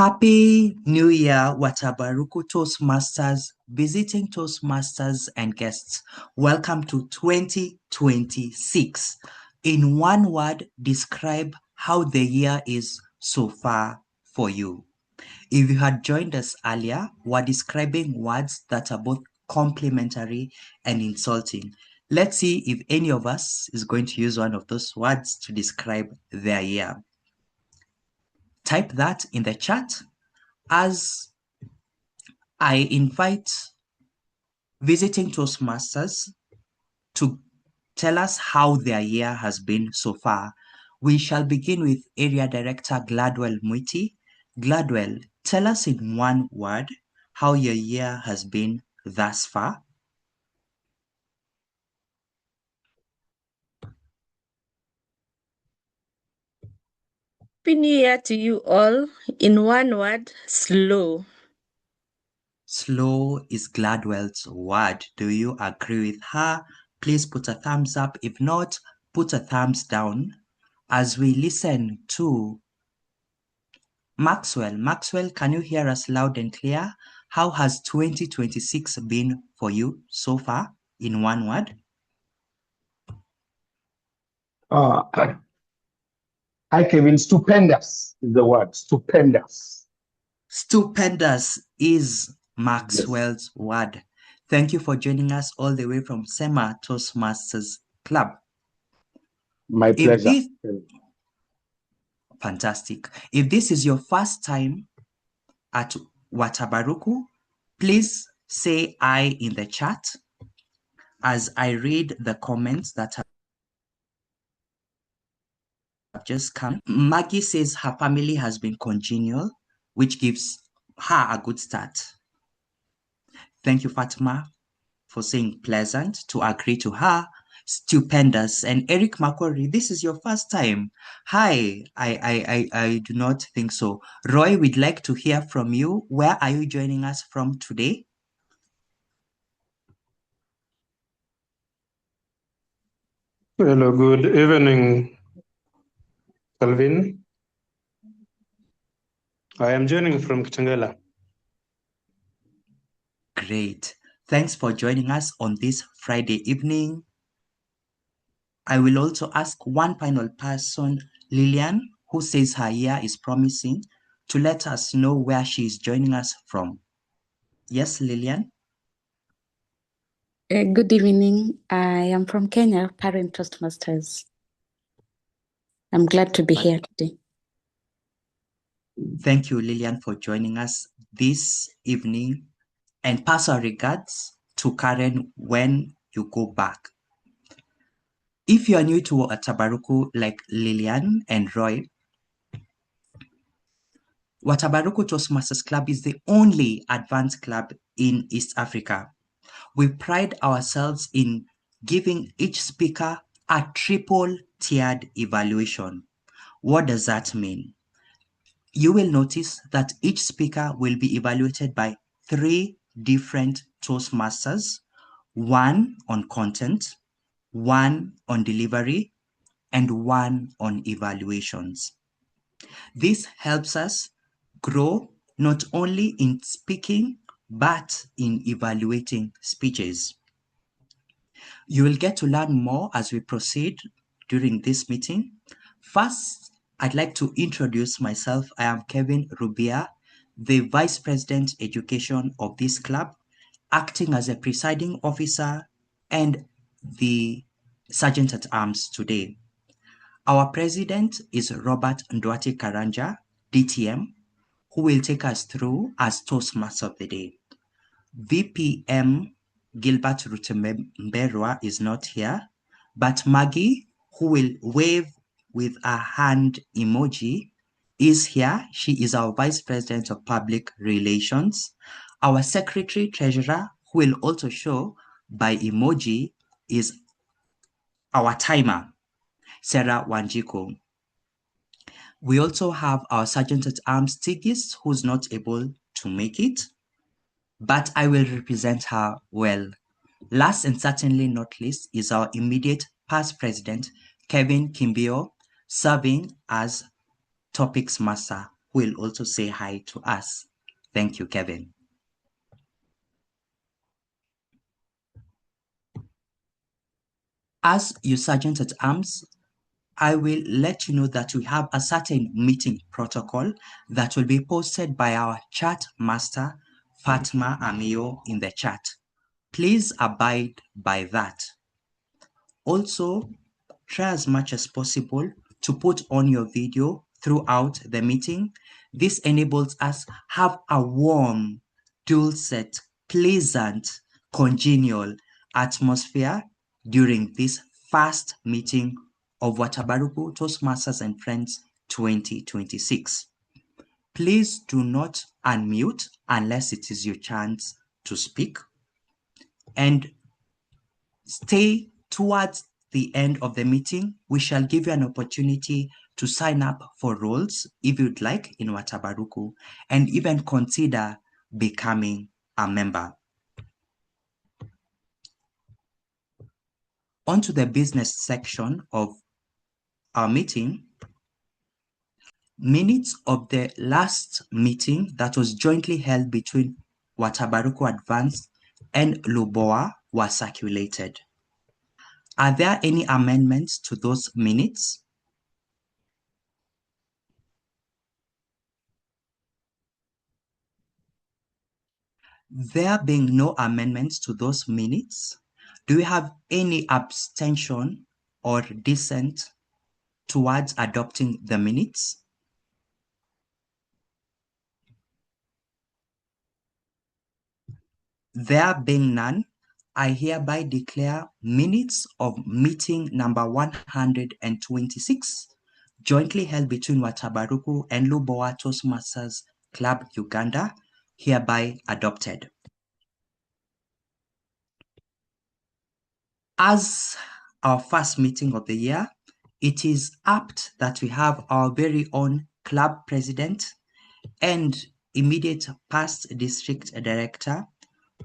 Happy New Year, Watabaruku Toastmasters, visiting Toastmasters and guests. Welcome to 2026. In one word, describe how the year is so far for you. If you had joined us earlier, we're describing words that are both complimentary and insulting. Let's see if any of us is going to use one of those words to describe their year. Type that in the chat as I invite visiting Toastmasters to tell us how their year has been so far. We shall begin with Area Director Gladwell Mwiti. Gladwell, tell us in one word how your year has been thus far. Happy New Year to you all. In one word, slow. Slow is Gladwell's word. Do you agree with her? Please put a thumbs up. If not, put a thumbs down as we listen to Maxwell. Maxwell, can you hear us loud and clear? How has 2026 been for you so far in one word? Hi, Kevin. Stupendous is the word. Stupendous. Stupendous is Maxwell's word. Thank you for joining us all the way from Serah Toastmasters Club. My pleasure. Fantastic. If this is your first time at Watabaruku, please say I in the chat as I read the comments that have just come. Maggy says her family has been congenial, which gives her a good start. Thank you, Fatima, for saying pleasant, to agree to her. Stupendous. And Eric Makori, this is your first time. Hi, I do not think so. Roy, we'd like to hear from you. Where are you joining us from today? Hello, good evening, Calvin. I am joining from Kitengela. Great. Thanks for joining us on this Friday evening. I will also ask one final person, Lillian, who says her year is promising, to let us know where she is joining us from. Yes, Lillian? Good evening. I am from Kenya, Parent Toastmasters. I'm glad to be here today. Thank you, Lillian, for joining us this evening, and pass our regards to Karen when you go back. If you are new to Watabaruku like Lillian and Roy, Watabaruku Toastmasters Club is the only advanced club in East Africa. We pride ourselves in giving each speaker a triple-tiered evaluation. What does that mean? You will notice that each speaker will be evaluated by 3 different Toastmasters, 1 on content, 1 on delivery, and 1 on evaluations. This helps us grow not only in speaking, but in evaluating speeches. You will get to learn more as we proceed during this meeting. First, I'd like to introduce myself. I am Kevin Rubia, the Vice President Education of this club, acting as a presiding officer and the Sergeant at Arms today. Our President is Robert Ndwati Karanja, DTM, who will take us through as Toastmaster of the Day. VPM Gilbert Rutemberwa is not here, but Maggy, who will wave with a hand emoji, is here. She is our Vice President of Public Relations. Our Secretary Treasurer, who will also show by emoji, is our timer, Serah Wanjiku. We also have our Sergeant at Arms Tigis, who's not able to make it, but I will represent her well. Last and certainly not least is our immediate past president, Kevin Kimbio, serving as Topics Master. who will also say hi to us. Thank you, Kevin. As your Sergeant at Arms, I will let you know that we have a certain meeting protocol that will be posted by our chat master, Fatma Amio, in the chat. Please abide by that. Also, try as much as possible to put on your video throughout the meeting. This enables us have a warm, dulcet, pleasant, congenial atmosphere during this first meeting of Watabaruku Toastmasters and Friends 2026. Please do not unmute unless it is your chance to speak, and stay towards the end of the meeting. We shall give you an opportunity to sign up for roles if you'd like in Watabaruku, and even consider becoming a member. On to the business section of our meeting. Minutes of the last meeting that was jointly held between Watabaruku Advanced and Luboa were circulated. Are there any amendments to those minutes? There being no amendments to those minutes, do we have any abstention or dissent towards adopting the minutes? There being none, I hereby declare minutes of meeting number 126, jointly held between Watabaruku and Luboa Toastmasters Club Uganda, hereby adopted. As our first meeting of the year, it is apt that we have our very own club president and immediate past district director,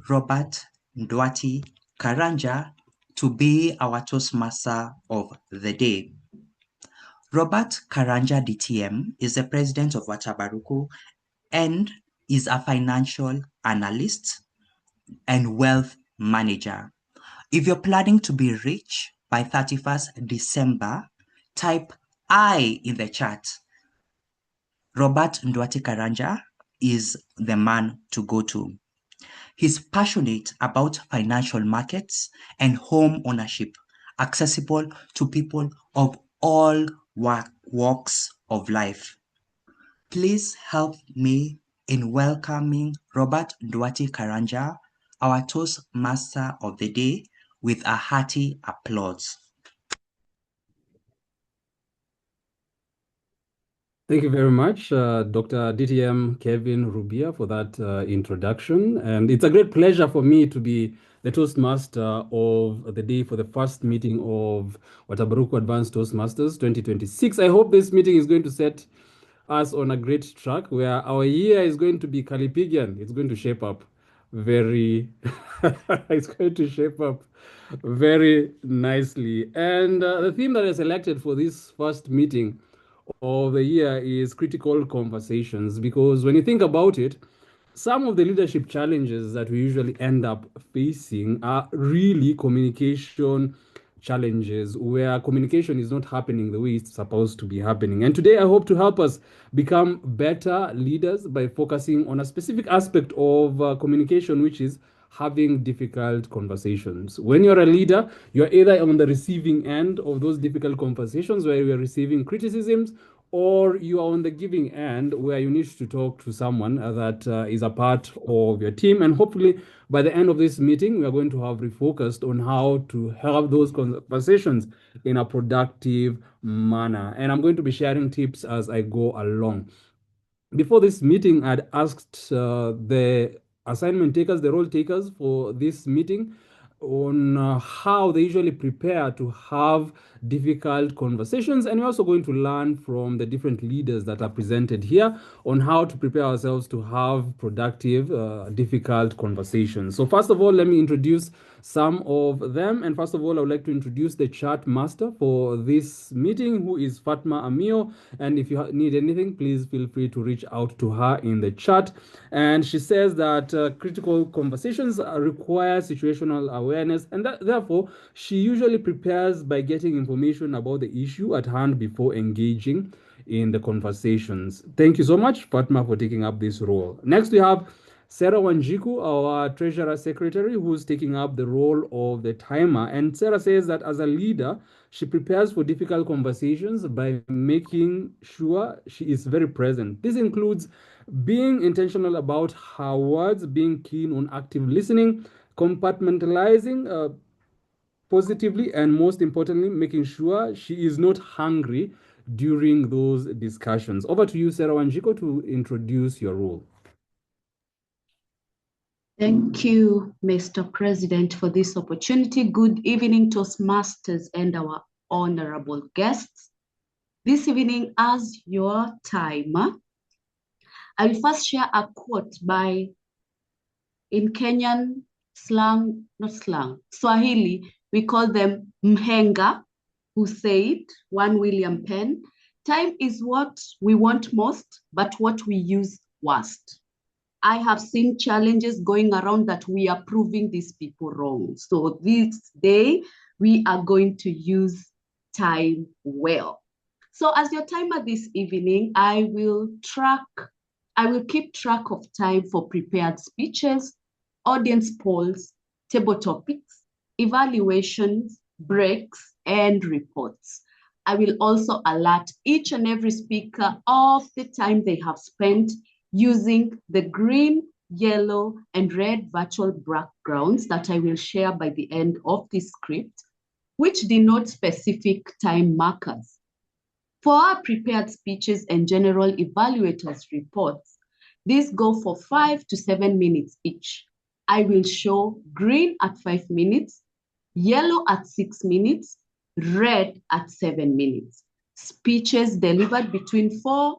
Robert Ndwati Karanja, to be our Toastmaster of the day. Robert Karanja DTM is the president of Watabaruku and is a financial analyst and wealth manager. If you're planning to be rich by 31st December, type I in the chat. Robert Ndwati Karanja is the man to go to. He's passionate about financial markets and home ownership, accessible to people of all walks of life. Please help me in welcoming Robert Ndwati Karanja, our Toastmaster of the day, with a hearty applause. Thank you very much, Dr. DTM Kevin Rubia, for that introduction. And it's a great pleasure for me to be the Toastmaster of the day for the first meeting of Watabaruku Advanced Toastmasters 2026. I hope this meeting is going to set us on a great track where our year is going to be Calipigian. It's going to shape up very, it's going to shape up very nicely. And the theme that I selected for this first meeting of the year is critical conversations, because when you think about it, some of the leadership challenges that we usually end up facing are really communication challenges, where communication is not happening the way it's supposed to be happening. And today I hope to help us become better leaders by focusing on a specific aspect of communication, which is having difficult conversations. When you're a leader, you're either on the receiving end of those difficult conversations where you're receiving criticisms, or you are on the giving end where you need to talk to someone that is a part of your team. And hopefully by the end of this meeting, we are going to have refocused on how to have those conversations in a productive manner. And I'm going to be sharing tips as I go along. Before this meeting, I'd asked the assignment takers, the role takers for this meeting, on how they usually prepare to have difficult conversations. And we're also going to learn from the different leaders that are presented here on how to prepare ourselves to have productive, difficult conversations. So first of all, let me introduce some of them. And first of all, I would like to introduce the chat master for this meeting, who is Fatma Amio. And if you need anything, please feel free to reach out to her in the chat. And she says that critical conversations require situational awareness, and that, therefore, she usually prepares by getting information about the issue at hand before engaging in the conversations. Thank you so much, Fatma, for taking up this role. Next, we have Serah Wanjiku, our Treasurer Secretary, who's taking up the role of the timer. And Serah says that as a leader, she prepares for difficult conversations by making sure she is very present. This includes being intentional about her words, being keen on active listening, compartmentalizing positively, and most importantly, making sure she is not hungry during those discussions. Over to you, Serah Wanjiku, to introduce your role. Thank you, Mr. President, for this opportunity. Good evening, Toastmasters and our honorable guests. This evening, as your timer, I will first share a quote by, in Kenyan slang, not slang, Swahili, we call them mhenga, who said, one William Penn, time is what we want most, but what we use worst. I have seen challenges going around that we are proving these people wrong. So this day, we are going to use time well. So as your timer this evening, I will keep track of time for prepared speeches, audience polls, table topics, evaluations, breaks, and reports. I will also alert each and every speaker of the time they have spent using the green, yellow, and red virtual backgrounds that I will share by the end of this script, which denote specific time markers. For our prepared speeches and general evaluators reports, these go for 5 to 7 minutes each. I will show green at 5 minutes, yellow at 6 minutes, red at 7 minutes. Speeches delivered between 4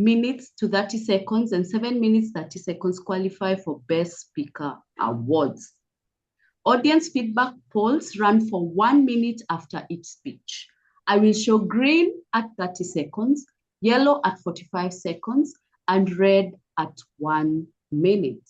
minutes to 30 seconds and 7 minutes, 30 seconds qualify for Best Speaker Awards. Audience feedback polls run for 1 minute after each speech. I will show green at 30 seconds, yellow at 45 seconds, and red at 1 minute.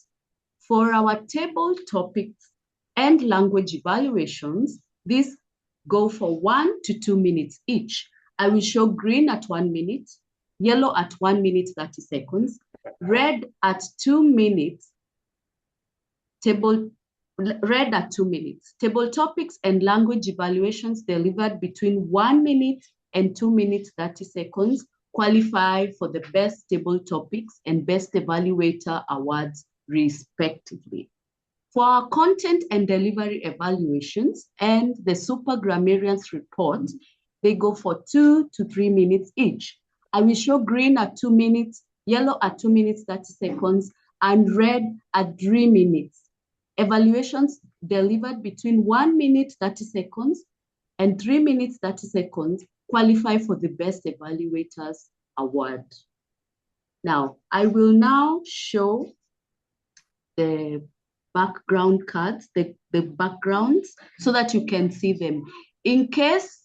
For our table topics and language evaluations, these go for 1 to 2 minutes each. I will show green at 1 minute, yellow at 1 minute, 30 seconds, red at 2 minutes, red at 2 minutes. Table topics and language evaluations delivered between 1 minute and 2 minutes, 30 seconds qualify for the Best Table Topics and Best Evaluator Awards, respectively. For our content and delivery evaluations and the Super Grammarians report, they go for 2 to 3 minutes each. I will show green at 2 minutes, yellow at 2 minutes, 30 seconds, and red at 3 minutes. Evaluations delivered between 1 minute, 30 seconds, and 3 minutes, 30 seconds qualify for the Best Evaluators Award. Now, I will now show the background cards, the backgrounds, so that you can see them. In case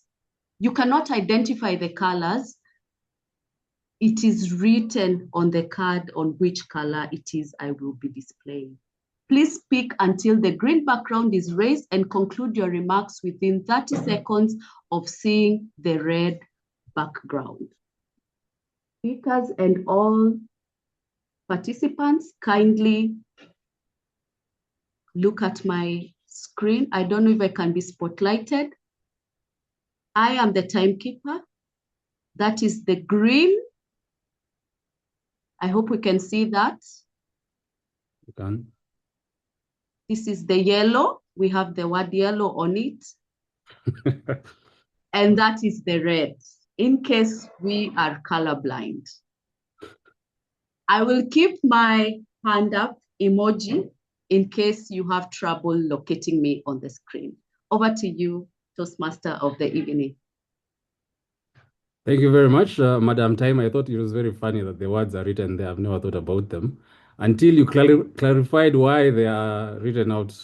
you cannot identify the colors, it is written on the card on which color it is I will be displaying. Please speak until the green background is raised and conclude your remarks within 30 seconds of seeing the red background. Speakers and all participants, kindly look at my screen. I don't know if I can be spotlighted. I am the timekeeper. That is the green. I hope we can see that. You can. This is the yellow. We have the word yellow on it. And that is the red, in case we are colorblind. I will keep my hand up emoji in case you have trouble locating me on the screen. Over to you, Toastmaster of the evening. Thank you very much, Madam Time. I thought it was very funny that the words are written there. I've never thought about them until you clarified why they are written out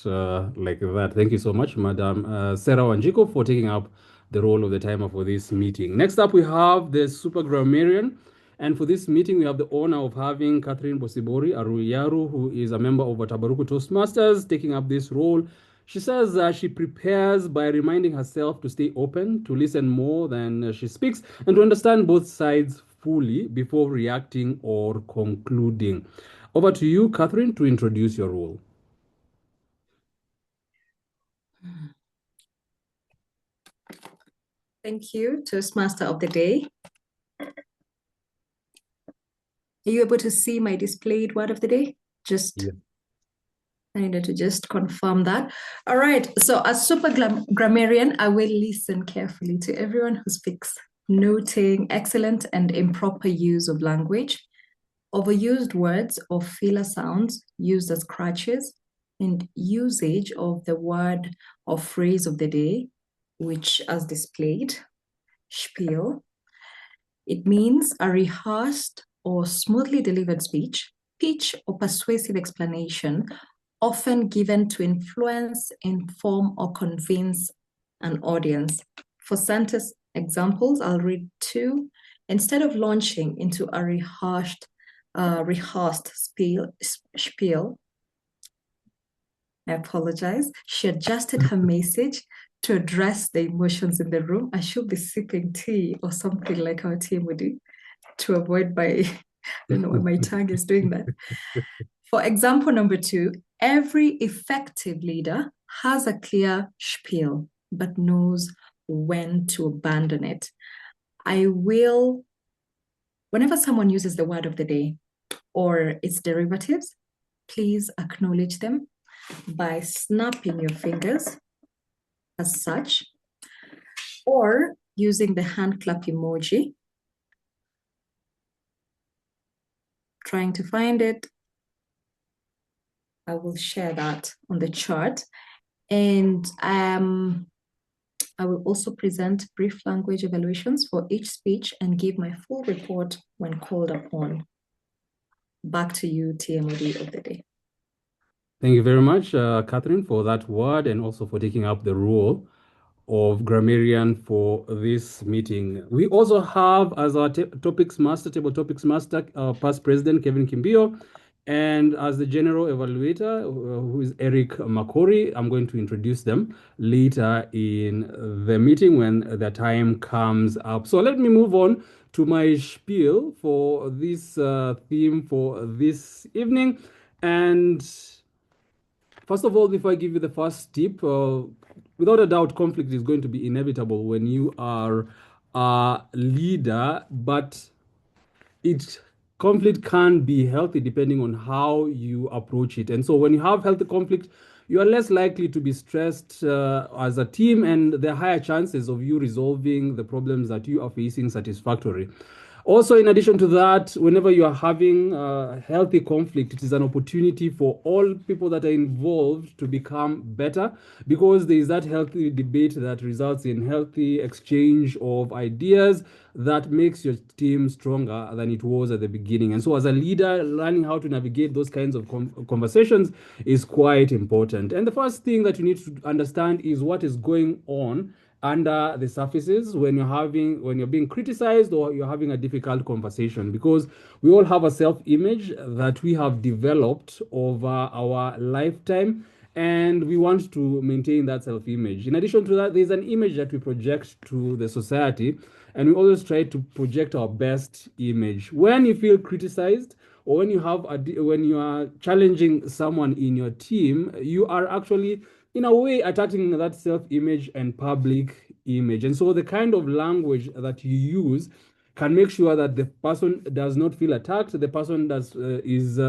like that. Thank you so much, Madam Serah Wanjiku, for taking up the role of the timer for this meeting. Next up, we have the Super Grammarian. And for this meeting, we have the honor of having Catherine Bosibori-Aruyaru, who is a member of Watabaruku Toastmasters, taking up this role. She says she prepares by reminding herself to stay open, to listen more than she speaks, and to understand both sides fully before reacting or concluding. Over to you, Catherine, to introduce your role. Thank you, Toastmaster of the Day. Are you able to see my displayed word of the day? Yeah. I needed to just confirm that. All right, so as super grammarian, I will listen carefully to everyone who speaks, noting excellent and improper use of language, overused words or filler sounds used as crutches, and usage of the word or phrase of the day, which as displayed, spiel. It means a rehearsed or smoothly delivered speech, pitch, or persuasive explanation, often given to influence, inform, or convince an audience. For sentence examples, I'll read two. Instead of launching into a rehearsed spiel, I apologize, she adjusted her message to address the emotions in the room. I should be sipping tea or something like our team would do to avoid my, I don't know why my tongue is doing that. For example number two, every effective leader has a clear spiel, but knows when to abandon it. I will, whenever someone uses the word of the day or its derivatives, please acknowledge them by snapping your fingers as such, or using the hand clap emoji. Trying to find it. I will share that on the chart. And I will also present brief language evaluations for each speech and give my full report when called upon. Back to you, TMOD of the day. Thank you very much, Catherine, for that word and also for taking up the role of grammarian for this meeting. We also have as our table topics master, past president Kevin Kimbio, and as the general evaluator, who is Eric Makori. I'm going to introduce them later in the meeting when the time comes up. So let me move on to my spiel for this theme for this evening. And first of all, before I give you the first tip, without a doubt, conflict is going to be inevitable when you are a leader, but conflict can be healthy depending on how you approach it. And so when you have healthy conflict, you are less likely to be stressed as a team, and there are higher chances of you resolving the problems that you are facing satisfactorily. Also, in addition to that, whenever you are having healthy conflict, it is an opportunity for all people that are involved to become better, because there is that healthy debate that results in healthy exchange of ideas that makes your team stronger than it was at the beginning. And so as a leader, learning how to navigate those kinds of conversations is quite important. And the first thing that you need to understand is what is going on under the surfaces when you're being criticized or you're having a difficult conversation, because we all have a self-image that we have developed over our lifetime, and we want to maintain that self-image. In addition to that, there's an image that we project to the society, and we always try to project our best image. When you feel criticized, or when you are challenging someone in your team, you are actually in a way attacking that self-image and public image. And so the kind of language that you use can make sure that the person does not feel attacked, the person is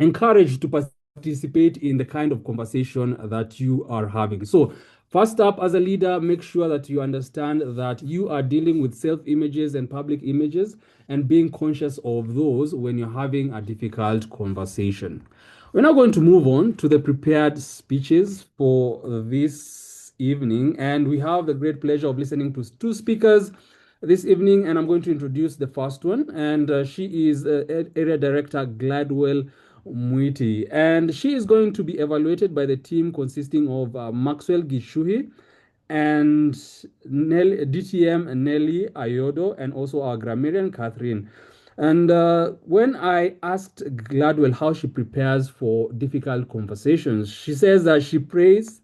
encouraged to participate in the kind of conversation that you are having. So first up, as a leader, make sure that you understand that you are dealing with self-images and public images, and being conscious of those when you're having a difficult conversation. We're now going to move on to the prepared speeches for this evening, and we have the great pleasure of listening to two speakers this evening, and I'm going to introduce the first one. And she is Area Director Gladwell Mwiti. And she is going to be evaluated by the team consisting of Maxwell, Gichuhi, and Nellie, DTM Nellie, Ayodo, and also our grammarian Catherine. And when I asked Gladwell how she prepares for difficult conversations, she says that she prays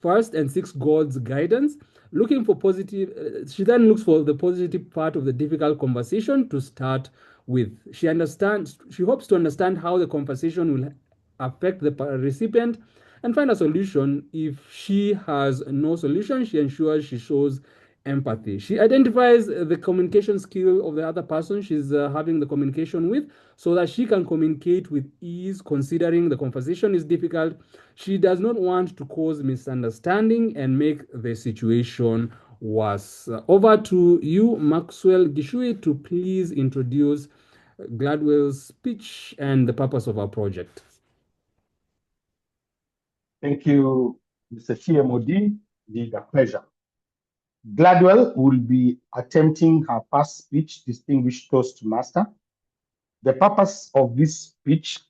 first and seeks God's guidance, looking for positive. She then looks for the positive part of the difficult conversation to start with. She hopes to understand how the conversation will affect the recipient and find a solution. If she has no solution, she ensures she shows empathy. She identifies the communication skill of the other person she's having the communication with so that she can communicate with ease, considering the conversation is difficult. She does not want to cause misunderstanding and make the situation worse. Over to you, Maxwell Gichuhi, to please introduce Gladwell's speech and the purpose of our project. Thank you, Mr. CMOD. It's a pleasure. Gladwell will be attempting her first speech, Distinguished Toastmaster. The purpose of this speech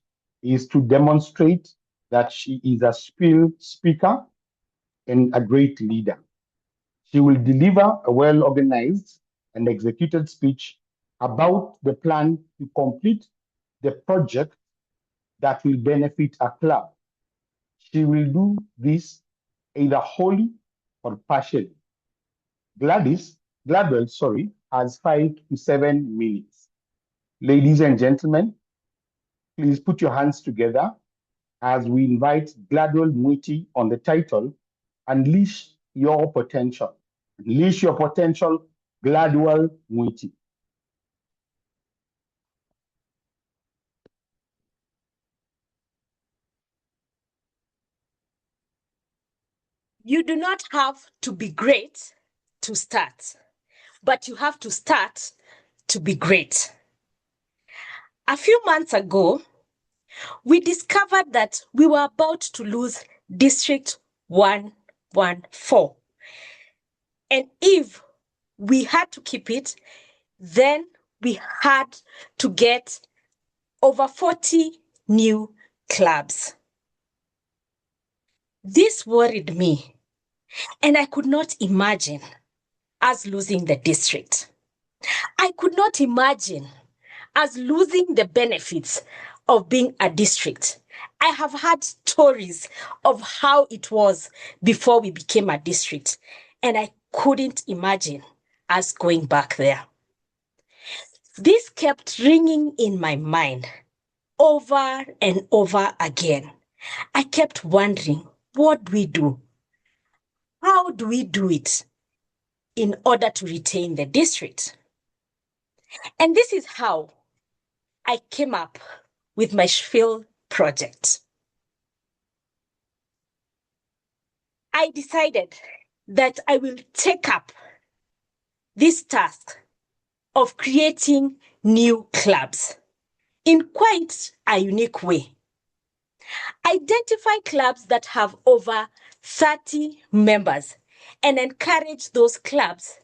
is to demonstrate that she is a skilled speaker and a great leader. She will deliver a well-organized and executed speech about the plan to complete the project that will benefit a club. She will do this either wholly or partially. Gladwell, has 5 to 7 minutes. Ladies and gentlemen, please put your hands together as we invite Gladwell Mwiti on the title, Unleash Your Potential. Unleash Your Potential, Gladwell Mwiti. You do not have to be great to start, but you have to start to be great. A few months ago, we discovered that we were about to lose District 114. And if we had to keep it, then we had to get over 40 new clubs. This worried me, and I could not imagine us losing the district. I could not imagine us losing the benefits of being a district. I have had stories of how it was before we became a district, and I couldn't imagine us going back there. This kept ringing in my mind over and over again. I kept wondering, what do we do? How do we do it in order to retain the district? And this is how I came up with my Spiel project. I decided that I will take up this task of creating new clubs in quite a unique way. Identify clubs that have over 30 members and encourage those clubs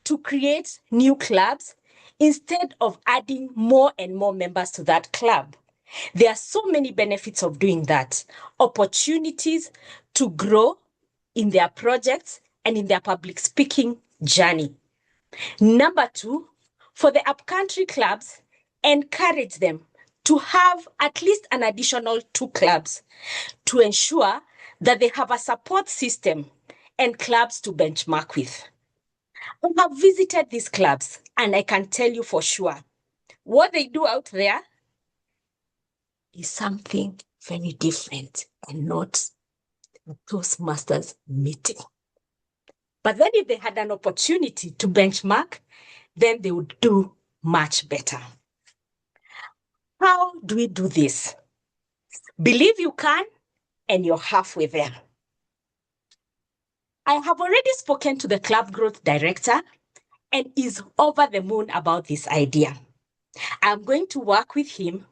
to create new clubs instead of adding more and more members to that club. There are so many benefits of doing that. Opportunities to grow in their projects and in their public speaking journey. Number 2, for the upcountry clubs, encourage them to have at least an additional 2 clubs to ensure that they have a support system and clubs to benchmark with. I have visited these clubs and I can tell you for sure, what they do out there is something very different and not a Toastmasters meeting. But then if they had an opportunity to benchmark, then they would do much better. How do we do this? Believe you can, and you're halfway there. I have already spoken to the club growth director and is over the moon about this idea. I'm going to work with him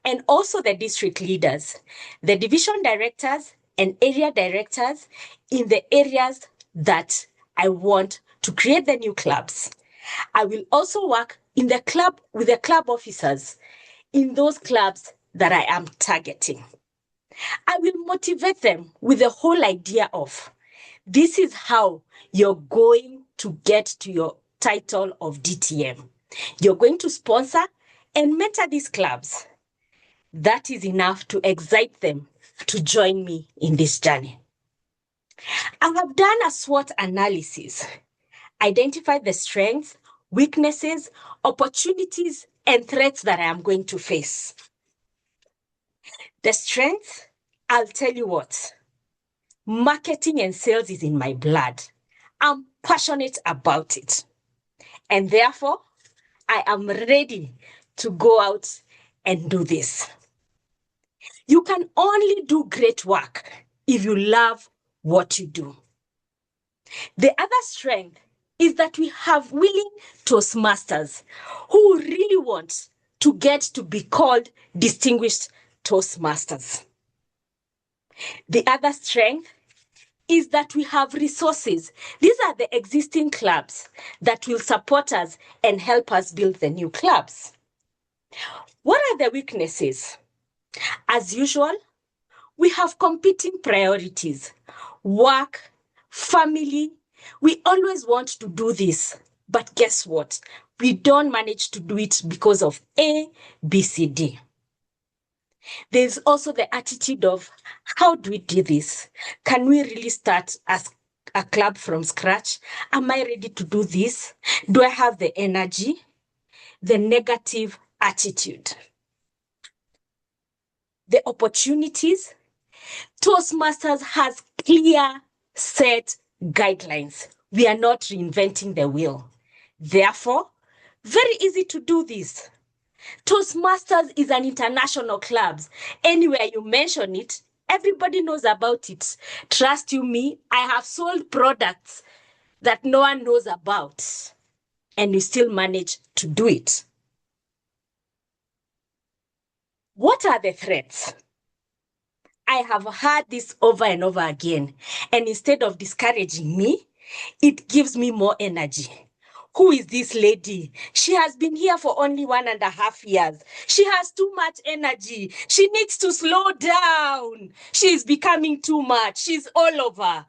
and also the district leaders, the division directors and area directors in the areas that I want to create the new clubs. I will also work in the club with the club officers in those clubs that I am targeting. I will motivate them with the whole idea of this is how you're going to get to your title of DTM. You're going to sponsor and mentor these clubs. That is enough to excite them to join me in this journey. I have done a SWOT analysis, identified the strengths, weaknesses, opportunities, and threats that I am going to face. The strengths, I'll tell you what, marketing and sales is in my blood. I'm passionate about it. And therefore, I am ready to go out and do this. You can only do great work if you love what you do. The other strength is that we have willing Toastmasters who really want to get to be called distinguished Toastmasters. The other strength is that we have resources. These are the existing clubs that will support us and help us build the new clubs. What are the weaknesses? As usual, we have competing priorities, work, family. We always want to do this, but guess what? We don't manage to do it because of A, B, C, D. There's also the attitude of, how do we do this? Can we really start as a club from scratch? Am I ready to do this? Do I have the energy? The negative attitude. The opportunities. Toastmasters has clear set guidelines. We are not reinventing the wheel. Therefore, very easy to do this. Toastmasters is an international club. Anywhere you mention it, everybody knows about it. Trust you me, I have sold products that no one knows about, and we still manage to do it. What are the threats? I have heard this over and over again, and instead of discouraging me, it gives me more energy. Who is this lady? She has been here for only 1.5 years. She has too much energy. She needs to slow down. She's becoming too much. She's all over.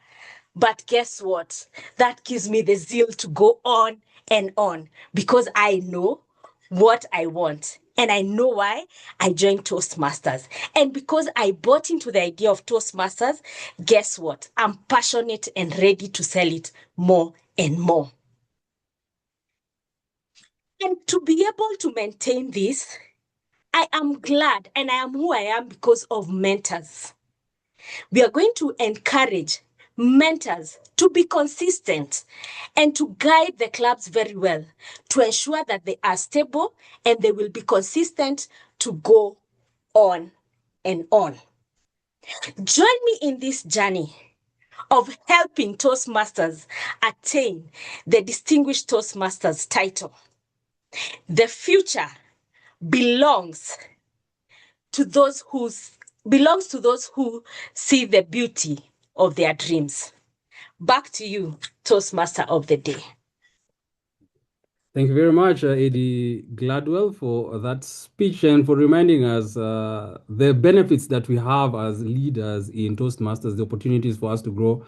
But guess what? That gives me the zeal to go on and on because I know what I want. And I know why I joined Toastmasters. And because I bought into the idea of Toastmasters, guess what? I'm passionate and ready to sell it more and more. And to be able to maintain this, I am glad and I am who I am because of mentors. We are going to encourage mentors to be consistent and to guide the clubs very well to ensure that they are stable and they will be consistent to go on and on. Join me in this journey of helping Toastmasters attain the Distinguished Toastmasters title. The future belongs to those who see the beauty of their dreams. Back to you, Toastmaster of the Day. Thank you very much, Eddie Gladwell, for that speech and for reminding us the benefits that we have as leaders in Toastmasters, the opportunities for us to grow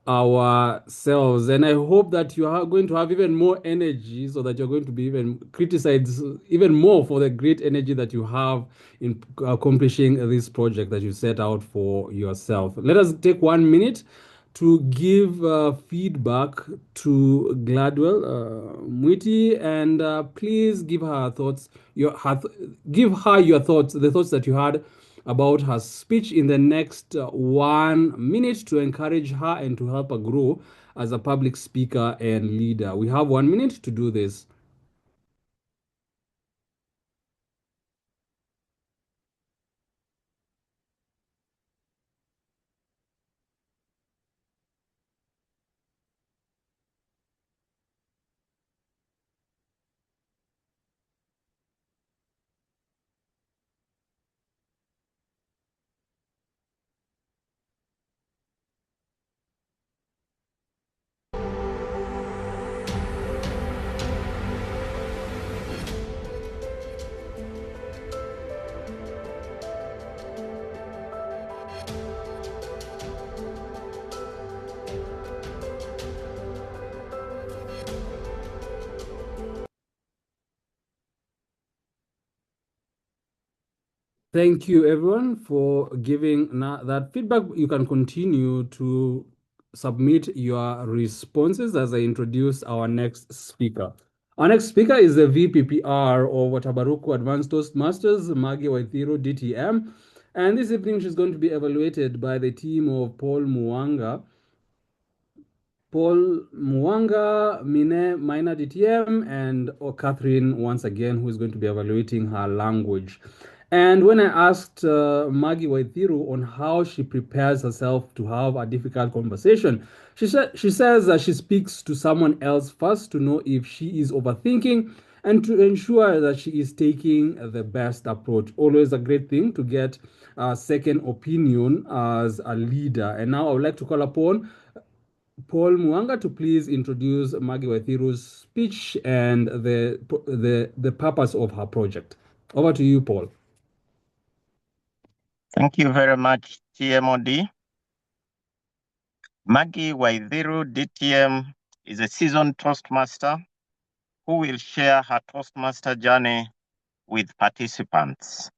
ourselves. And I hope that you are going to have even more energy so that you're going to be even criticized even more for the great energy that you have in accomplishing this project that you set out for yourself. Let us take 1 minute to give feedback to Gladwell, Mwiti, and please give her thoughts. Give her your thoughts, the thoughts that you had about her speech in the next 1 minute to encourage her and to help her grow as a public speaker and leader. We have 1 minute to do this. Thank you, everyone, for giving that feedback. You can continue to submit your responses as I introduce our next speaker. Our next speaker is the VPPR of Watabaruku Advanced Toastmasters, Maggy Waithiru, DTM. And this evening, she's going to be evaluated by the team of Muwanga, Mineh, Maina, DTM, and Catherine once again, who is going to be evaluating her language. And when I asked Maggy Waithiru on how she prepares herself to have a difficult conversation, she says that she speaks to someone else first to know if she is overthinking and to ensure that she is taking the best approach. Always a great thing to get a second opinion as a leader. And now I would like to call upon Muwanga to please introduce Maggy Waithiru's speech and the purpose of her project. Over to you, Paul. Thank you very much, TMOD. Maggy Waithiru, DTM, is a seasoned Toastmaster who will share her Toastmaster journey with participants.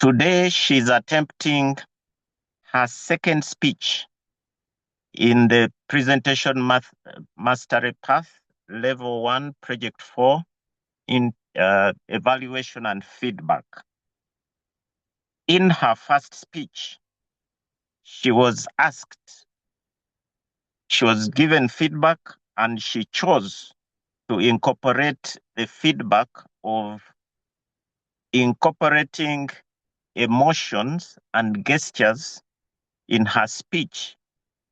Today, she's attempting her second speech in the Presentation Mastery Path, Level 1, Project 4, in Evaluation and Feedback. In her first speech, she was given feedback, and she chose to incorporate the feedback of incorporating emotions and gestures in her speech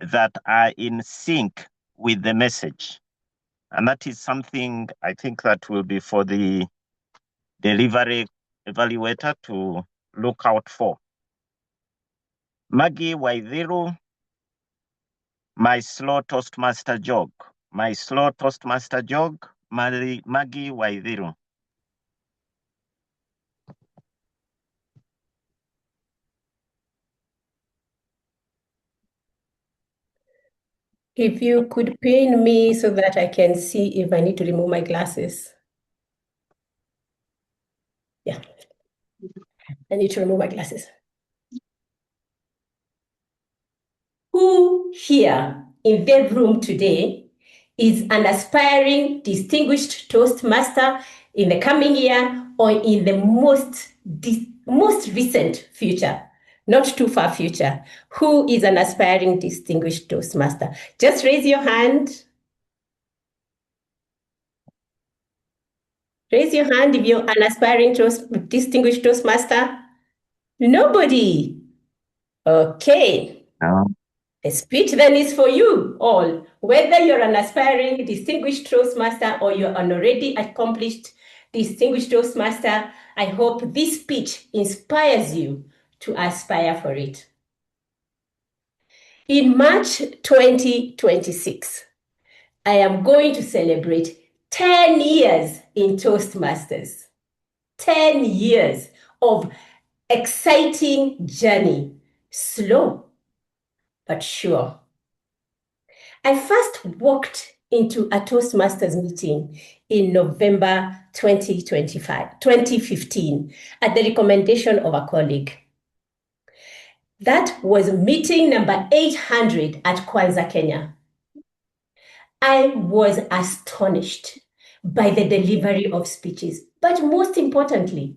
that are in sync with the message. And that is something I think that will be for the delivery evaluator to look out for. Maggy Waithiru, my slow Toastmaster jog. My slow Toastmaster jog, Maggy Waithiru. If you could pin me so that I can see if I need to remove my glasses. Yeah, I need to remove my glasses. Who here in the room today is an aspiring distinguished Toastmaster in the coming year or in the most recent future? Not too far future. Who is an aspiring distinguished Toastmaster? Just raise your hand. Raise your hand if you're an aspiring distinguished Toastmaster. Nobody. Okay. The speech then is for you all. Whether you're an aspiring distinguished Toastmaster or you're an already accomplished distinguished Toastmaster, I hope this speech inspires you to aspire for it. In March 2026, I am going to celebrate 10 years in Toastmasters. 10 years of exciting journey, slow but sure. I first walked into a Toastmasters meeting in November 2015 at the recommendation of a colleague. That was meeting number 800 at Kwanza, Kenya. I was astonished by the delivery of speeches, but most importantly,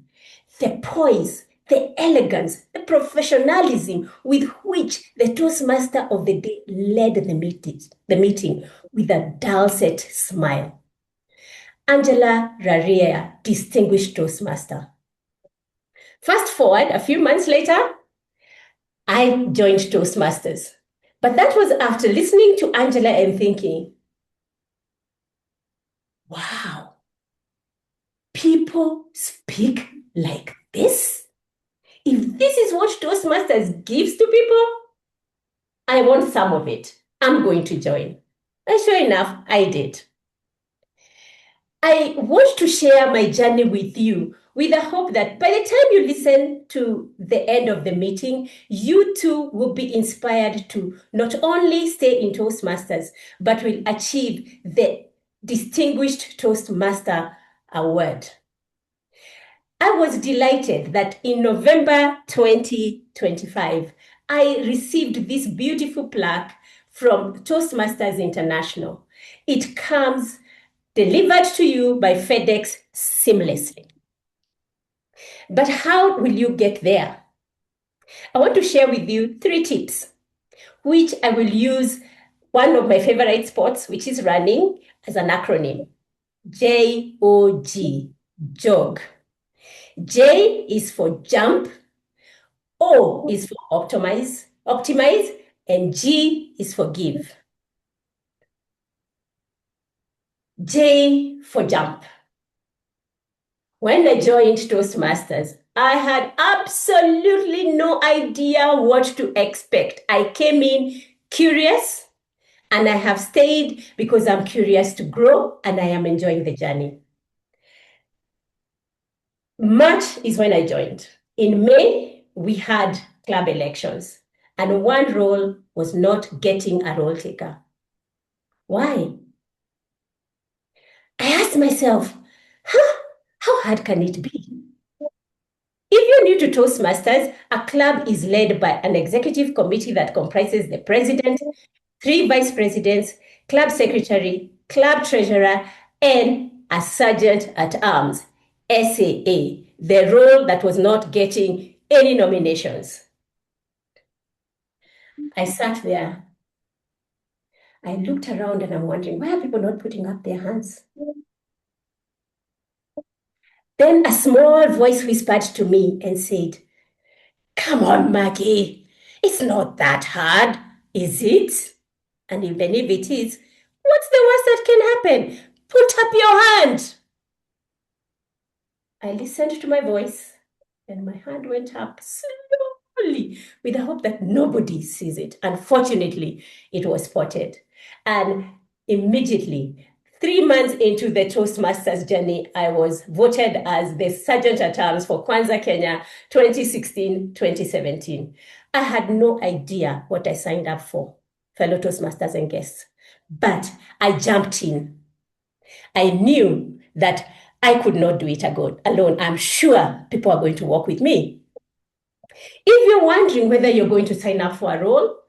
the poise, the elegance, the professionalism with which the Toastmaster of the day led the meeting with a dulcet smile. Angela Rarea, distinguished Toastmaster. Fast forward a few months later, I joined Toastmasters. But that was after listening to Angela and thinking, wow, people speak like this? If this is what Toastmasters gives to people, I want some of it. I'm going to join. And sure enough, I did. I want to share my journey with you with the hope that by the time you listen to the end of the meeting, you too will be inspired to not only stay in Toastmasters, but will achieve the Distinguished Toastmaster Award. I was delighted that in November 2025, I received this beautiful plaque from Toastmasters International. It comes delivered to you by FedEx seamlessly. But how will you get there? I want to share with you 3 tips, which I will use one of my favorite sports, which is running, as an acronym. JOG, jog. J is for jump, O is for optimize, and G is for give. J for jump. When I joined Toastmasters, I had absolutely no idea what to expect. I came in curious, and I have stayed because I'm curious to grow and I am enjoying the journey. March is when I joined. In May, we had club elections, and one role was not getting a role taker. Why? I asked myself, how hard can it be? If you're new to Toastmasters, a club is led by an executive committee that comprises the president, 3 vice presidents, club secretary, club treasurer, and a sergeant at arms, SAA, the role that was not getting any nominations. I sat there. I looked around and I'm wondering, why are people not putting up their hands? Then a small voice whispered to me and said, "Come on, Maggy, it's not that hard, is it? And even if it is, what's the worst that can happen? Put up your hand." I listened to my voice and my hand went up slowly with the hope that nobody sees it. Unfortunately, it was spotted. And immediately, 3 months into the Toastmasters journey, I was voted as the Sergeant at Arms for Kwanza Kenya 2016-2017. I had no idea what I signed up for, fellow Toastmasters and guests, but I jumped in. I knew that I could not do it alone. I'm sure people are going to work with me. If you're wondering whether you're going to sign up for a role,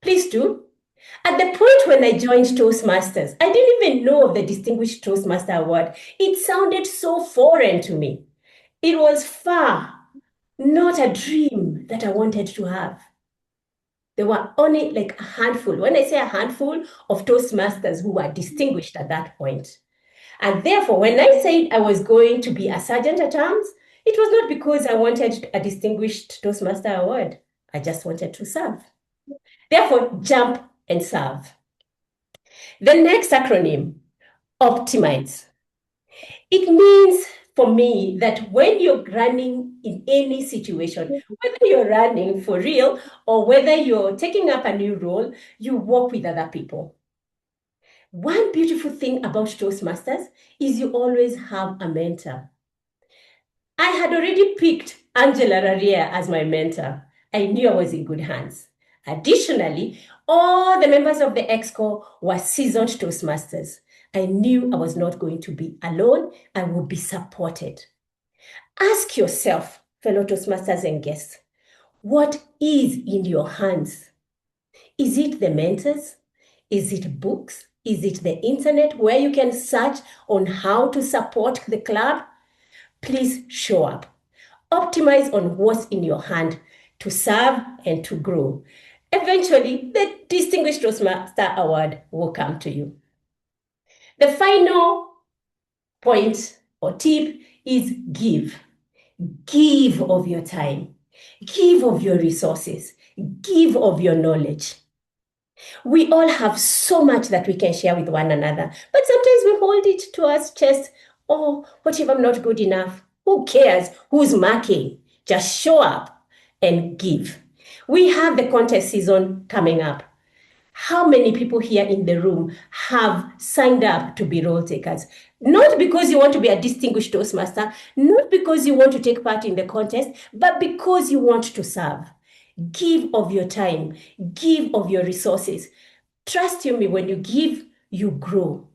please do. At the point when I joined Toastmasters, I didn't even know of the Distinguished Toastmaster Award. It sounded so foreign to me. It was far, not a dream that I wanted to have. There were only like a handful, when I say a handful, of Toastmasters who were distinguished at that point. And therefore, when I said I was going to be a Sergeant at Arms, it was not because I wanted a Distinguished Toastmaster Award. I just wanted to serve. Therefore, jump and serve. The next acronym, optimize. It means for me that when you're running in any situation, whether you're running for real or whether you're taking up a new role, you work with other people. One beautiful thing about Toastmasters is you always have a mentor. I had already picked Angela Raria as my mentor. I knew I was in good hands. Additionally, all the members of the EXCO were seasoned Toastmasters. I knew I was not going to be alone. I would be supported. Ask yourself, fellow Toastmasters and guests, what is in your hands? Is it the mentors? Is it books? Is it the internet where you can search on how to support the club? Please show up. Optimize on what's in your hand to serve and to grow. Eventually, the Distinguished Toastmaster Award will come to you. The final point or tip is give. Give of your time. Give of your resources. Give of your knowledge. We all have so much that we can share with one another, but sometimes we hold it to our chest. Oh, what if I'm not good enough? Who cares? Who's marking? Just show up and give. We have the contest season coming up. How many people here in the room have signed up to be role takers? Not because you want to be a distinguished Toastmaster, not because you want to take part in the contest, but because you want to serve. Give of your time, give of your resources. Trust you me, when you give, you grow.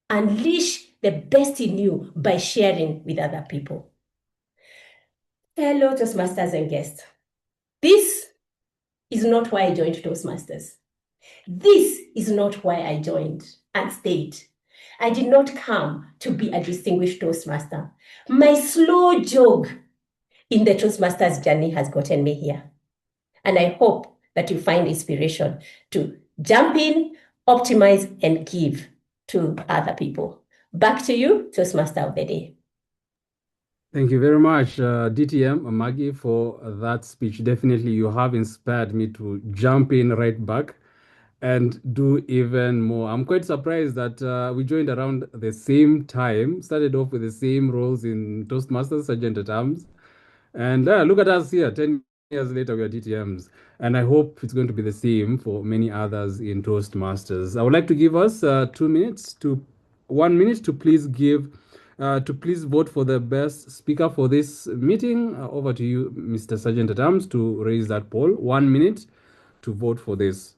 Unleash the best in you by sharing with other people. Hello, Toastmasters and guests. This is not why I joined Toastmasters. This is not why I joined and stayed. I did not come to be a distinguished Toastmaster. My slow jog in the Toastmasters journey has gotten me here. And I hope that you find inspiration to jump in, optimize, and give to other people. Back to you, Toastmaster of the day. Thank you very much, DTM, Maggy, for that speech. Definitely, you have inspired me to jump in right back and do even more. I'm quite surprised that we joined around the same time, started off with the same roles in Toastmasters, Sergeant at Arms. And look at us here, 10 years later, we are DTMs. And I hope it's going to be the same for many others in Toastmasters. I would like to give us 2 minutes to 1 minute to please please vote for the best speaker for this meeting. Over to you, Mr. Sergeant at Arms, to raise that poll. 1 minute to vote for this.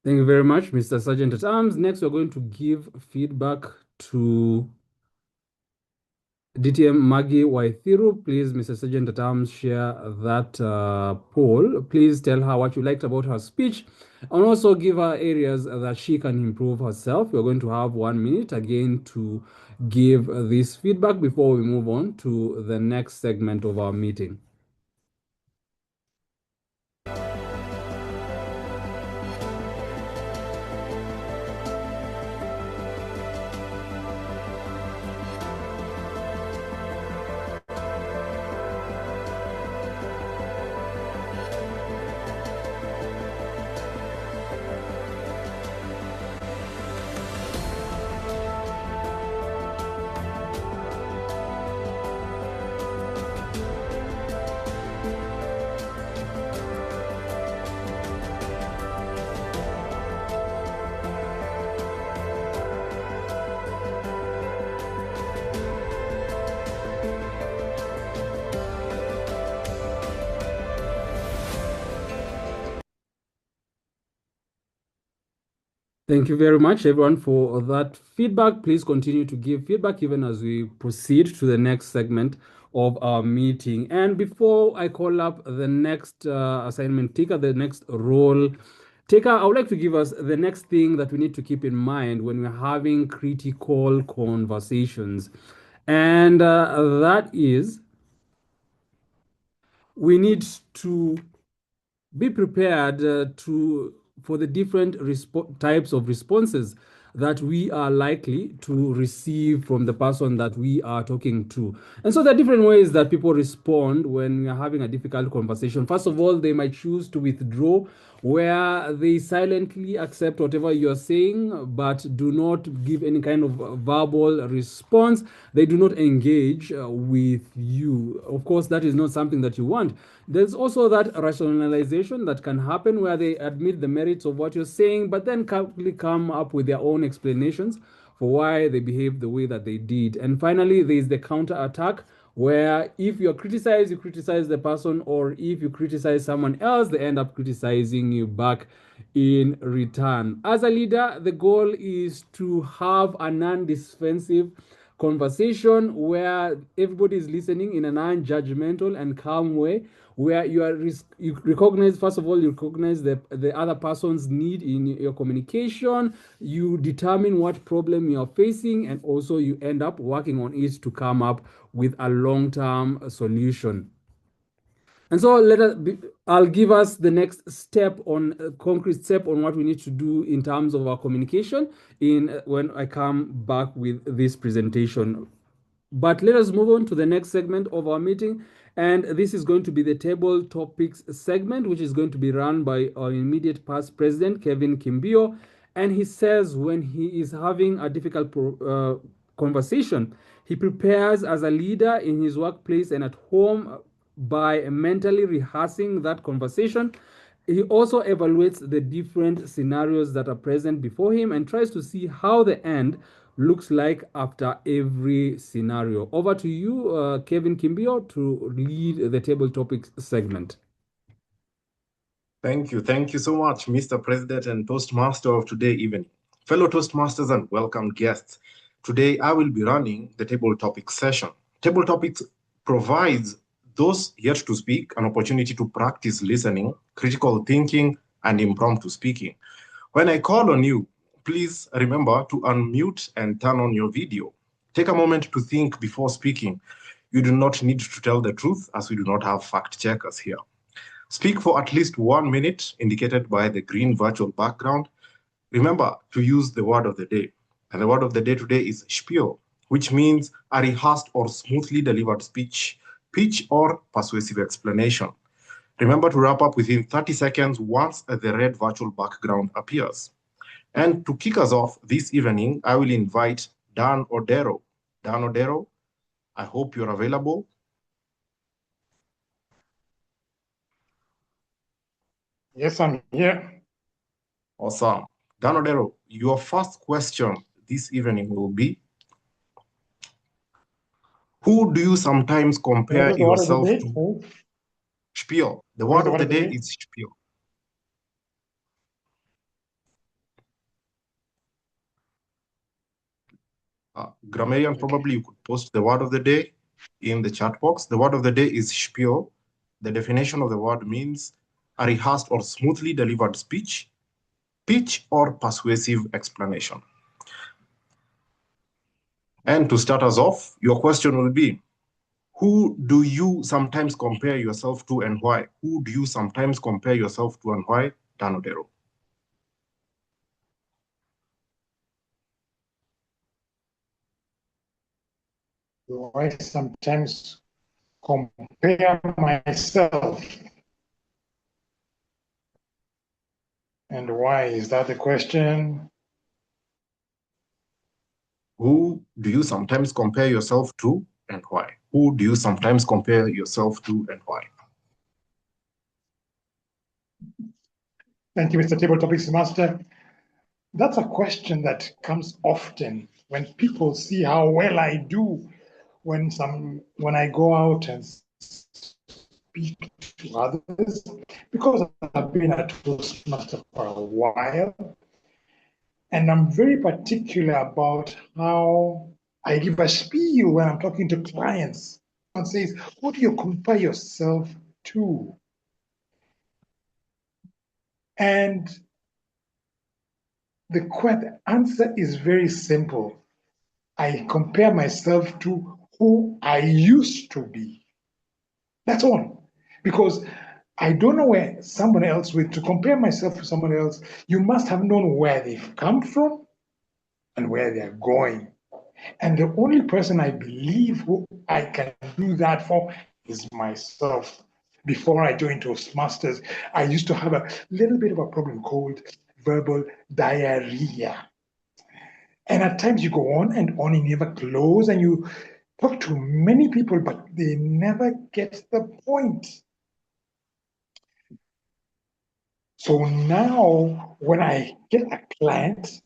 Thank you very much, Mr. Sergeant at Arms. Next, we're going to give feedback to DTM Maggy Waithiru. Please, Mr. Sergeant at Arms, share that poll. Please tell her what you liked about her speech and also give her areas that she can improve herself. We're going to have 1 minute again to give this feedback before we move on to the next segment of our meeting. Thank you very much, everyone, for that feedback. Please continue to give feedback even as we proceed to the next segment of our meeting. And before I call up the next assignment taker, the next role taker, I would like to give us the next thing that we need to keep in mind when we're having critical conversations. And that is, we need to be prepared for the different types of responses that we are likely to receive from the person that we are talking to. And so there are different ways that people respond when we are having a difficult conversation. First of all, they might choose to withdraw, where they silently accept whatever you're saying, but do not give any kind of verbal response. They do not engage with you. Of course, that is not something that you want. There's also that rationalization that can happen where they admit the merits of what you're saying, but then come up with their own explanations for why they behaved the way that they did. And finally, there's the counter attack, where if you're criticized, you criticize the person, or if you criticize someone else, they end up criticizing you back in return. As a leader, the goal is to have a non-defensive conversation where everybody is listening in a non-judgmental and calm way, where you recognize, first of all, you recognize the other person's need in your communication, you determine what problem you're facing, and also you end up working on it to come up with a long-term solution. And so I'll give us the next step on concrete step on what we need to do in terms of our communication when I come back with this presentation. But let us move on to the next segment of our meeting. And this is going to be the table topics segment, which is going to be run by our immediate past president, Kevin Kimbio. And he says when he is having a difficult conversation, he prepares as a leader in his workplace and at home by mentally rehearsing that conversation. He also evaluates the different scenarios that are present before him and tries to see how the end looks like after every scenario. Over to you, Kevin Kimbio, to lead the table topics segment. Thank you. Thank you so much, Mr. President and Toastmaster of today evening. Fellow Toastmasters and welcome guests. Today, I will be running the table topics session. Table topics provides those yet to speak an opportunity to practice listening, critical thinking, and impromptu speaking. When I call on you, please remember to unmute and turn on your video. Take a moment to think before speaking. You do not need to tell the truth, as we do not have fact checkers here. Speak for at least 1 minute, indicated by the green virtual background. Remember to use the word of the day. And the word of the day today is spiel, which means a rehearsed or smoothly delivered speech, pitch, or persuasive explanation. Remember to wrap up within 30 seconds once the red virtual background appears. And to kick us off this evening, I will invite Dan Odero. Dan Odero, I hope you're available. Yes, I'm here. Awesome. Dan Odero, your first question this evening will be, who do you sometimes compare yourself to? Spiel. The word of the day is spiel. Grammarian, probably you could post the word of the day in the chat box. The word of the day is spiel. The definition of the word means a rehearsed or smoothly delivered speech, pitch, or persuasive explanation. And to start us off, your question will be, who do you sometimes compare yourself to and why? Who do you sometimes compare yourself to and why? Dan Odero. Do I sometimes compare myself? And why? Is that the question? Who do you sometimes compare yourself to and why? Who do you sometimes compare yourself to and why? Thank you, Mr. Table Topics Master. That's a question that comes often when people see how well I do when I go out and speak to others, because I've been a Toastmaster for a while. And I'm very particular about how I give a spiel when I'm talking to clients. Someone says, what do you compare yourself to? And the answer is very simple. I compare myself to who I used to be. That's all. Because I don't know where someone else to compare myself to someone else, you must have known where they've come from and where they're going. And the only person I believe who I can do that for is myself. Before I joined Toastmasters, I used to have a little bit of a problem called verbal diarrhea. And at times you go on and you never close, and you talk to many people, but they never get the point. So now when I get a client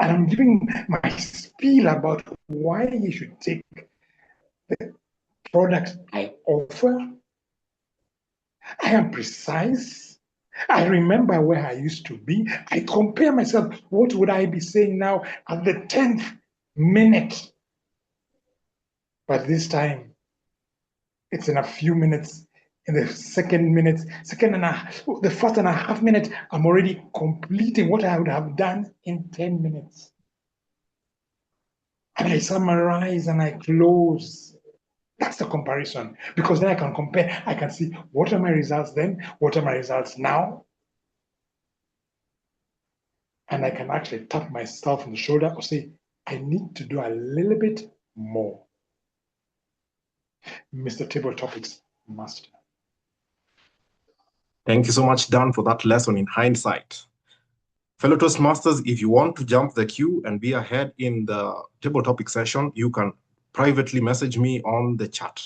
and I'm giving my spiel about why you should take the product I offer, I am precise. I remember where I used to be. I compare myself. What would I be saying now at the 10th minute? But this time, it's in a few minutes. In the the first and a half minute, I'm already completing what I would have done in 10 minutes. And I summarize and I close. That's the comparison, because then I can compare. I can see what are my results then, what are my results now. And I can actually tap myself on the shoulder or say, I need to do a little bit more. Mr. Table Topics Master. Thank you so much, Dan, for that lesson in hindsight. Fellow Toastmasters, if you want to jump the queue and be ahead in the table topic session, you can privately message me on the chat.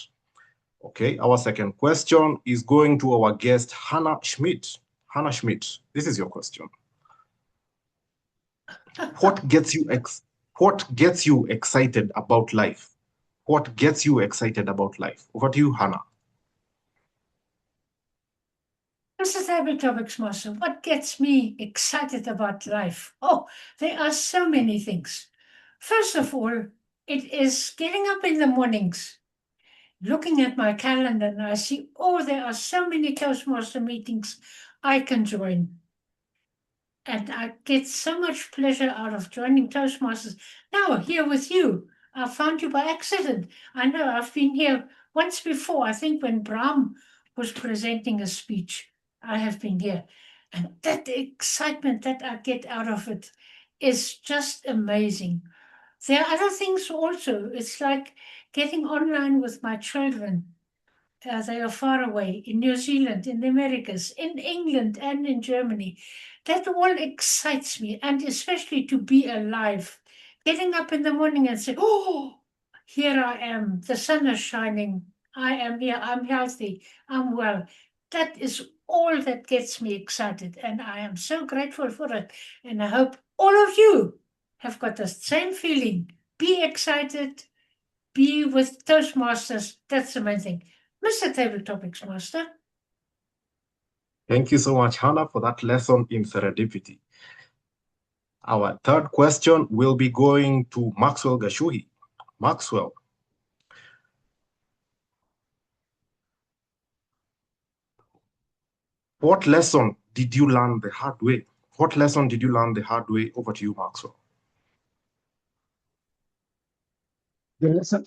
Okay, our second question is going to our guest, Hannah Schmidt. Hannah Schmidt, this is your question. What gets you excited about life? What gets you excited about life? Over to you, Hannah. Mr. Table Topics Master, what gets me excited about life? Oh, there are so many things. First of all, it is getting up in the mornings, looking at my calendar, and I see, oh, there are so many Toastmaster meetings I can join. And I get so much pleasure out of joining Toastmasters. Now, here with you, I found you by accident. I know I've been here once before, I think when Bram was presenting a speech. I have been here. And that excitement that I get out of it is just amazing. There are other things also. It's like getting online with my children. They are far away in New Zealand, in the Americas, in England, and in Germany. That all excites me, and especially to be alive. Getting up in the morning and say, oh, here I am. The sun is shining. I am here. I'm healthy. I'm well. That is all that gets me excited, and I am so grateful for it. And I hope all of you have got the same feeling. Be excited. Be with Toastmasters. That's the main thing. Mr. Table Topics Master. Thank you so much, Hannah, for that lesson in serendipity. Our third question will be going to Maxwell Gichuhi. Maxwell. What lesson did you learn the hard way? What lesson did you learn the hard way? Over to you, Maxwell. The lesson,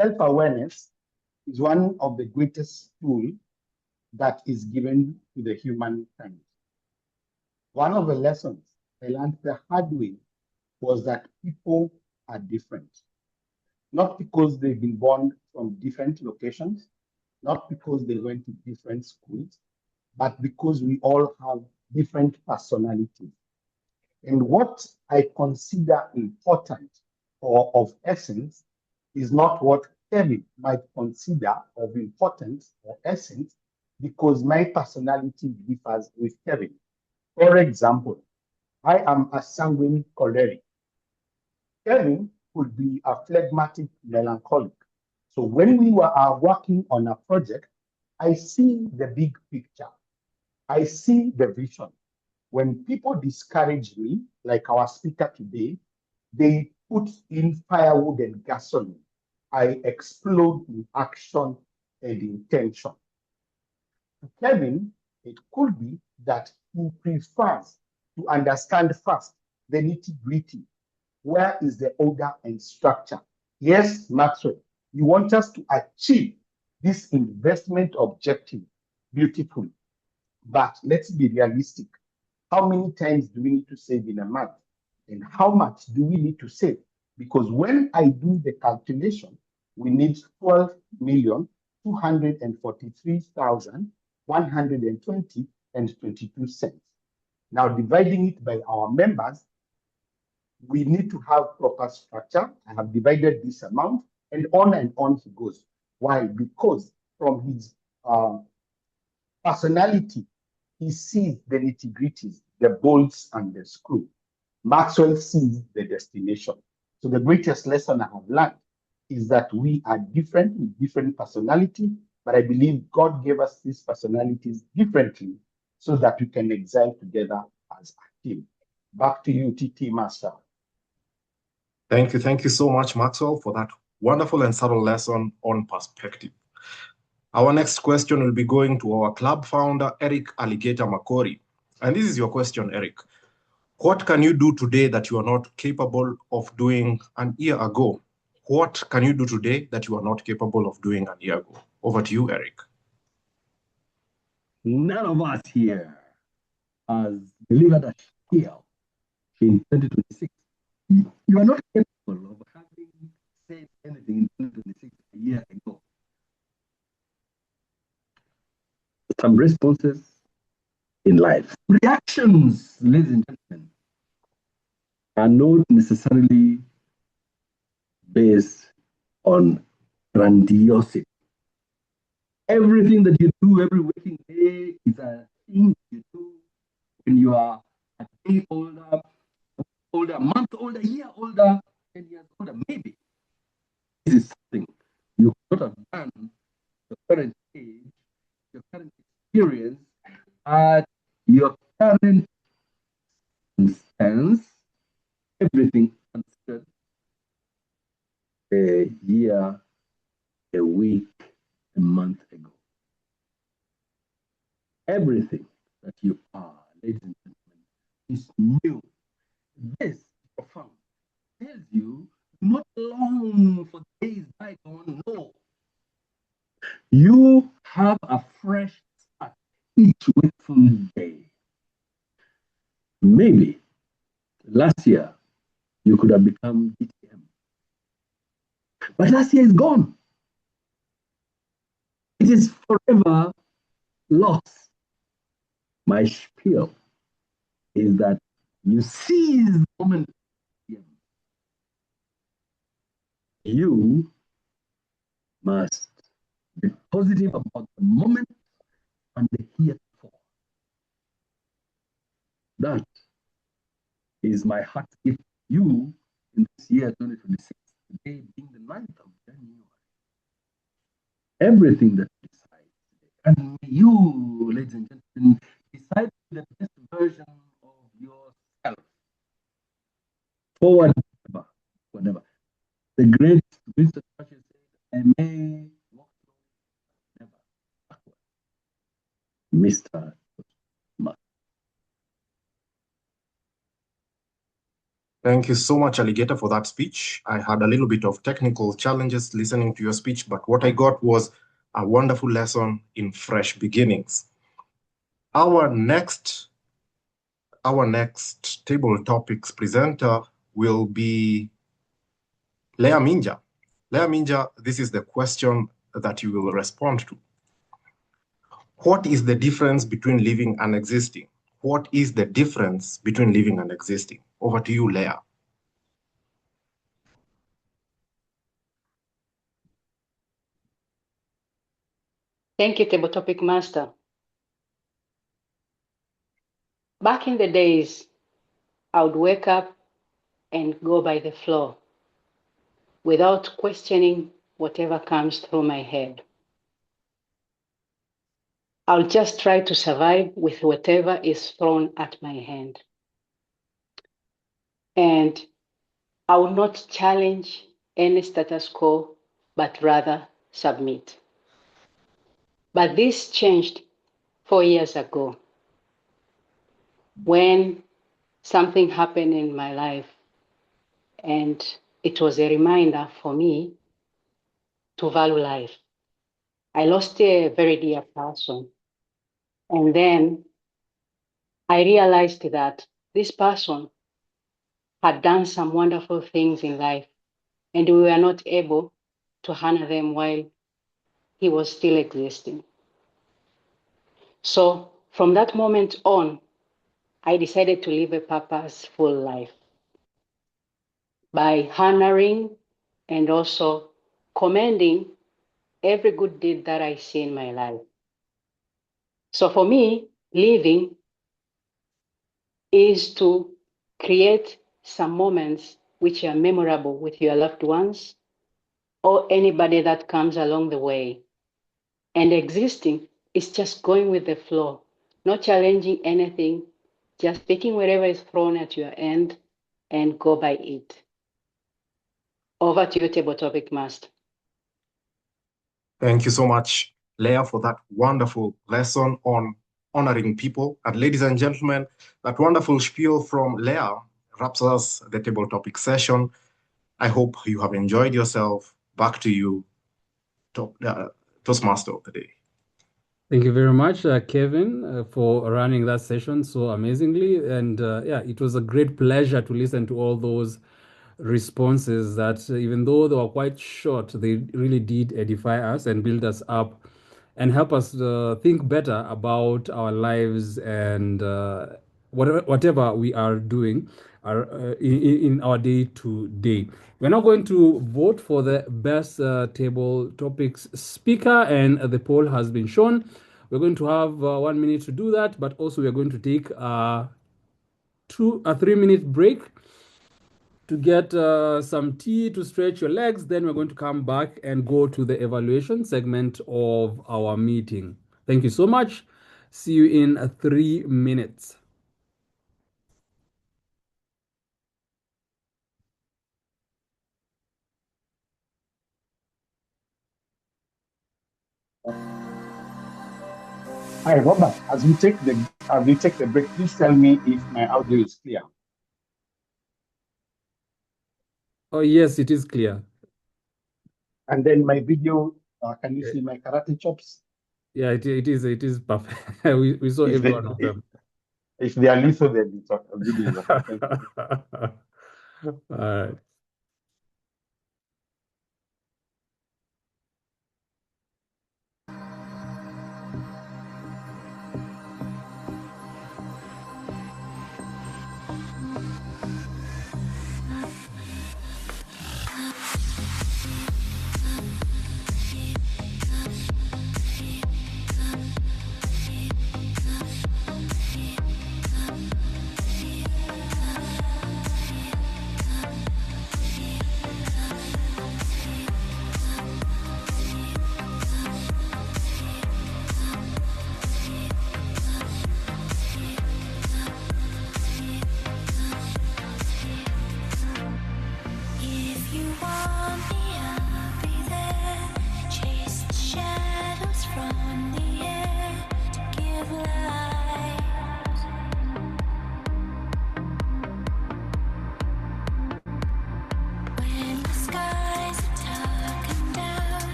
self-awareness is one of the greatest tools that is given to the humankind. One of the lessons I learned the hard way was that people are different. Not because they've been born from different locations, not because they went to different schools, but because we all have different personalities. And what I consider important or of essence is not what Kevin might consider of importance or essence, because my personality differs with Kevin. For example, I am a sanguine choleric. Kevin could be a phlegmatic melancholic. So when we are working on a project, I see the big picture. I see the vision. When people discourage me, like our speaker today, they put in firewood and gasoline. I explode in action and intention. To Kevin, it could be that he prefers to understand first the nitty-gritty. Where is the order and structure? Yes, Maxwell, you want us to achieve this investment objective beautifully. But let's be realistic. How many times do we need to save in a month? And how much do we need to save? Because when I do the calculation, we need 12,243,120.22. Now, dividing it by our members, we need to have proper structure. I have divided this amount, and on he goes. Why? Because from his personality, he sees the nitty-gritties, the bolts and the screw. Maxwell sees the destination. So the greatest lesson I have learned is that we are different with different personality, but I believe God gave us these personalities differently so that we can excel together as a team. Back to you, TT Master. Thank you so much, Maxwell, for that wonderful and subtle lesson on perspective. Our next question will be going to our club founder, Eric Alligator Makori. And this is your question, Eric. What can you do today that you are not capable of doing an year ago? What can you do today that you are not capable of doing an year ago? Over to you, Eric. None of us here has delivered a skill in 2026. You are not capable of having said anything in 2026 some responses in life. Reactions, ladies and gentlemen, are not necessarily based on grandiosity. Everything that you do every working day is a thing you do when you are a day older, a month older, a year older, 10 years older, maybe. This is something you could not have done your current age, your current experience, at your current stance, everything considered a year, a week, a month ago. Everything that you are, ladies and gentlemen, is new. This profound tells you not long for days bygone. No. You have a fresh start each wakeful day. Maybe last year you could have become DTM. But last year is gone. It is forever lost. My spiel is that you seize the moment. You must be positive about the moment and the heretofore. That is my heart gift to you in this year 2026, today being the 9th of January. Everything that you decide today, and you, ladies and gentlemen, decide the best version of yourself. Forward, whatever. The great Winston Churchill said, I may walk through, never backward. Mr. Toastmaster. Thank you so much, Alligator, for that speech. I had a little bit of technical challenges listening to your speech, but what I got was a wonderful lesson in fresh beginnings. Our next table topics presenter will be Leah Minja. Leah Minja, this is the question that you will respond to. What is the difference between living and existing? What is the difference between living and existing? Over to you, Leah. Thank you, Table Topic Master. Back in the days, I would wake up and go by the flow without questioning whatever comes through my head. I'll just try to survive with whatever is thrown at my hand. And I will not challenge any status quo, but rather submit. But this changed 4 years ago when something happened in my life, and it was a reminder for me to value life. I lost a very dear person, and then I realized that this person had done some wonderful things in life, and we were not able to honor them while he was still existing. So from that moment on, I decided to live a purposeful life by honoring and also commending every good deed that I see in my life. So for me, living is to create some moments which are memorable with your loved ones or anybody that comes along the way. And existing is just going with the flow, not challenging anything, just taking whatever is thrown at your end and go by it. Over to you, Table Topic Master. Thank you so much, Leah, for that wonderful lesson on honoring people. And ladies and gentlemen, that wonderful spiel from Leah wraps us the table topic session. I hope you have enjoyed yourself. Back to you, Toastmaster of the day. Thank you very much, Kevin, for running that session so amazingly. And yeah, it was a great pleasure to listen to all those responses that even though they were quite short, they really did edify us and build us up and help us think better about our lives and whatever we are doing in our day to day. We're now going to vote for the best table topics speaker, and the poll has been shown. We're going to have 1 minute to do that, but also we are going to take a 3-minute break to get some tea to stretch your legs. Then we're going to come back and go to the evaluation segment of our meeting. Thank you so much. See you in 3 minutes. Hi, Robert. As we take the break, please tell me if my audio is clear. Oh yes, it is clear. And then my video, can you see my karate chops? Yeah, it is perfect. we saw every one of them. If they are lethal, then the video is okay. Thank you. All right.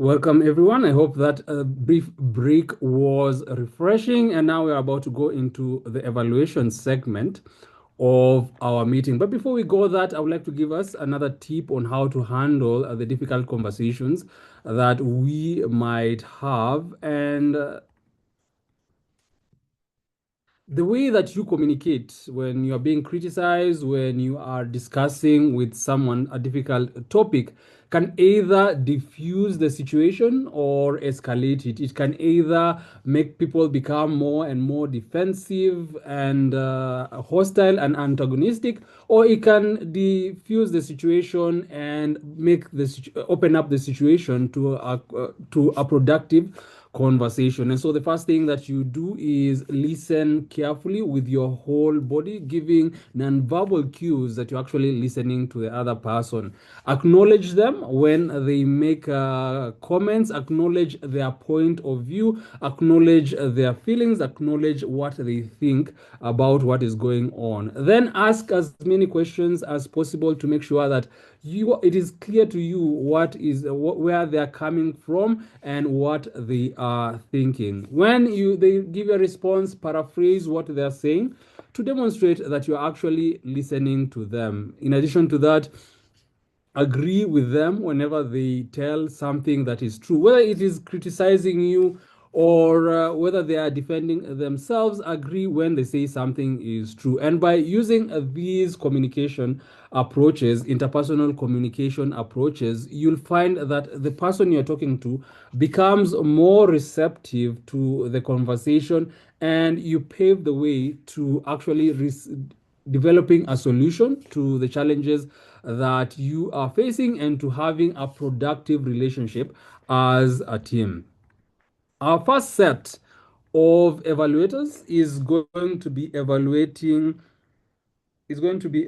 Welcome everyone. I hope that a brief break was refreshing, and now we're about to go into the evaluation segment of our meeting. But before we go that, I would like to give us another tip on how to handle the difficult conversations that we might have, and the way that you communicate when you are being criticized, when you are discussing with someone a difficult topic, can either diffuse the situation or escalate it. It can either make people become more and more defensive and hostile and antagonistic, or it can diffuse the situation and make open up the situation to a productive conversation. And so the first thing that you do is listen carefully with your whole body, giving nonverbal cues that you're actually listening to the other person. Acknowledge them when they make comments, acknowledge their point of view, acknowledge their feelings, acknowledge what they think about what is going on. Then ask as many questions as possible to make sure that it is clear to you where they are coming from and what they are thinking. When they give you a response, paraphrase what they are saying to demonstrate that you're actually listening to them. In addition to that, agree with them whenever they tell something that is true, whether it is criticizing you or whether they are defending themselves. Agree when they say something is true. And by using these communication approaches, interpersonal communication approaches, you'll find that the person you're talking to becomes more receptive to the conversation, and you pave the way to actually developing a solution to the challenges that you are facing and to having a productive relationship as a team. Our first set of evaluators is going to be evaluating Gladwell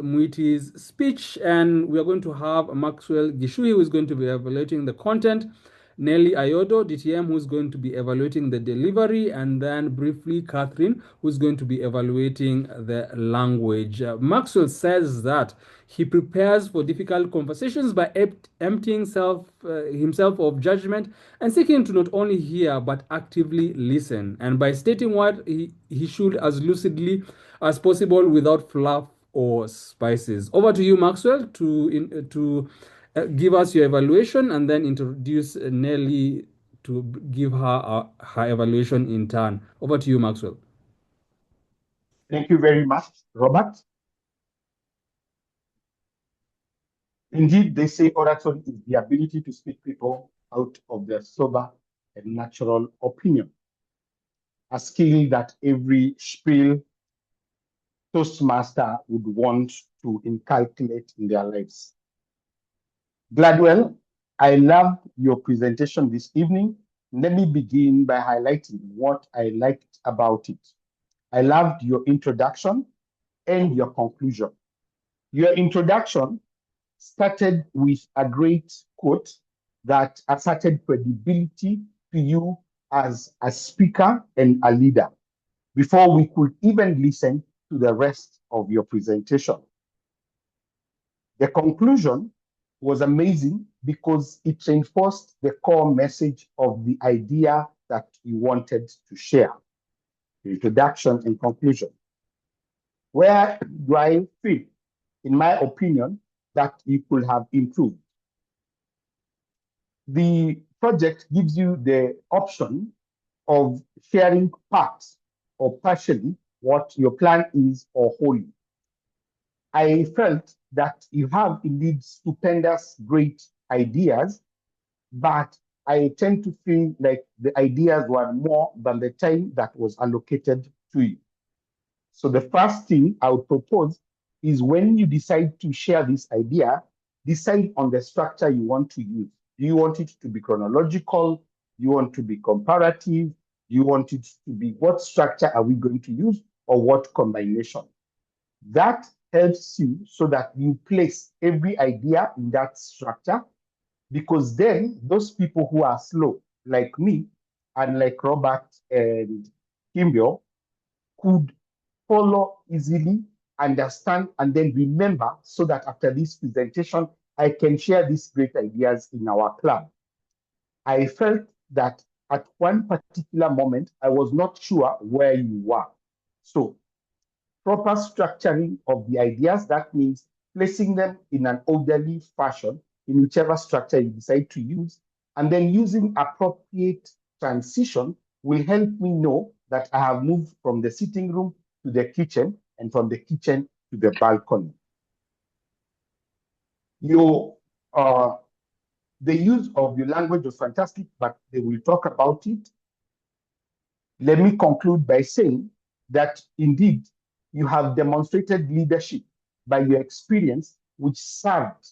Mwiti's speech, and we are going to have Maxwell Gichuhi, who is going to be evaluating the content, Nellie Ayodo, DTM, who's going to be evaluating the delivery, and then briefly Catherine, who's going to be evaluating the language. Maxwell says that he prepares for difficult conversations by emptying himself of judgment and seeking to not only hear but actively listen, and by stating what he should as lucidly as possible without fluff or spices. Over to you, Maxwell, to give us your evaluation and then introduce Nellie to give her her evaluation in turn. Over to you, Maxwell. Thank you very much, Robert. Indeed, they say oratory is the ability to speak people out of their sober and natural opinion, a skill that every spiel Toastmaster would want to inculcate in their lives. Gladwell, I loved your presentation this evening. Let me begin by highlighting what I liked about it. I loved your introduction and your conclusion. Your introduction started with a great quote that asserted credibility to you as a speaker and a leader before we could even listen to the rest of your presentation. The conclusion was amazing because it reinforced the core message of the idea that you wanted to share. The introduction and conclusion. Where do I feel, in my opinion, that you could have improved? The project gives you the option of sharing parts or partially what your plan is or wholly. I felt that you have indeed stupendous, great ideas, but I tend to feel like the ideas were more than the time that was allocated to you. So the first thing I would propose is when you decide to share this idea, decide on the structure you want to use. Do you want it to be chronological? Do you want to be comparative? Do you want it to be what structure are we going to use or what combination? That helps you so that you place every idea in that structure, because then those people who are slow, like me, and like Robert and Kimbio, could follow easily, understand, and then remember, so that after this presentation, I can share these great ideas in our club. I felt that at one particular moment, I was not sure where you were. So proper structuring of the ideas, that means placing them in an orderly fashion in whichever structure you decide to use, and then using appropriate transition will help me know that I have moved from the sitting room to the kitchen and from the kitchen to the balcony. The use of your language was fantastic, but they will talk about it. Let me conclude by saying that indeed you have demonstrated leadership by your experience, which served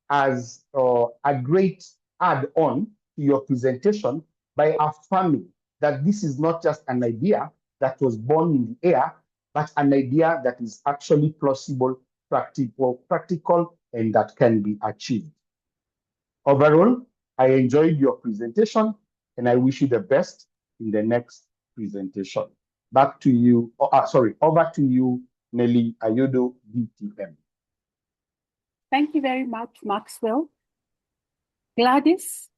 as a great add-on to your presentation by affirming that this is not just an idea that was born in the air, but an idea that is actually plausible, practical, and that can be achieved. Overall, I enjoyed your presentation, and I wish you the best in the next presentation. Back to you, over to you, Nellie Ayodo, DTM. Thank you very much, Maxwell. Gladys,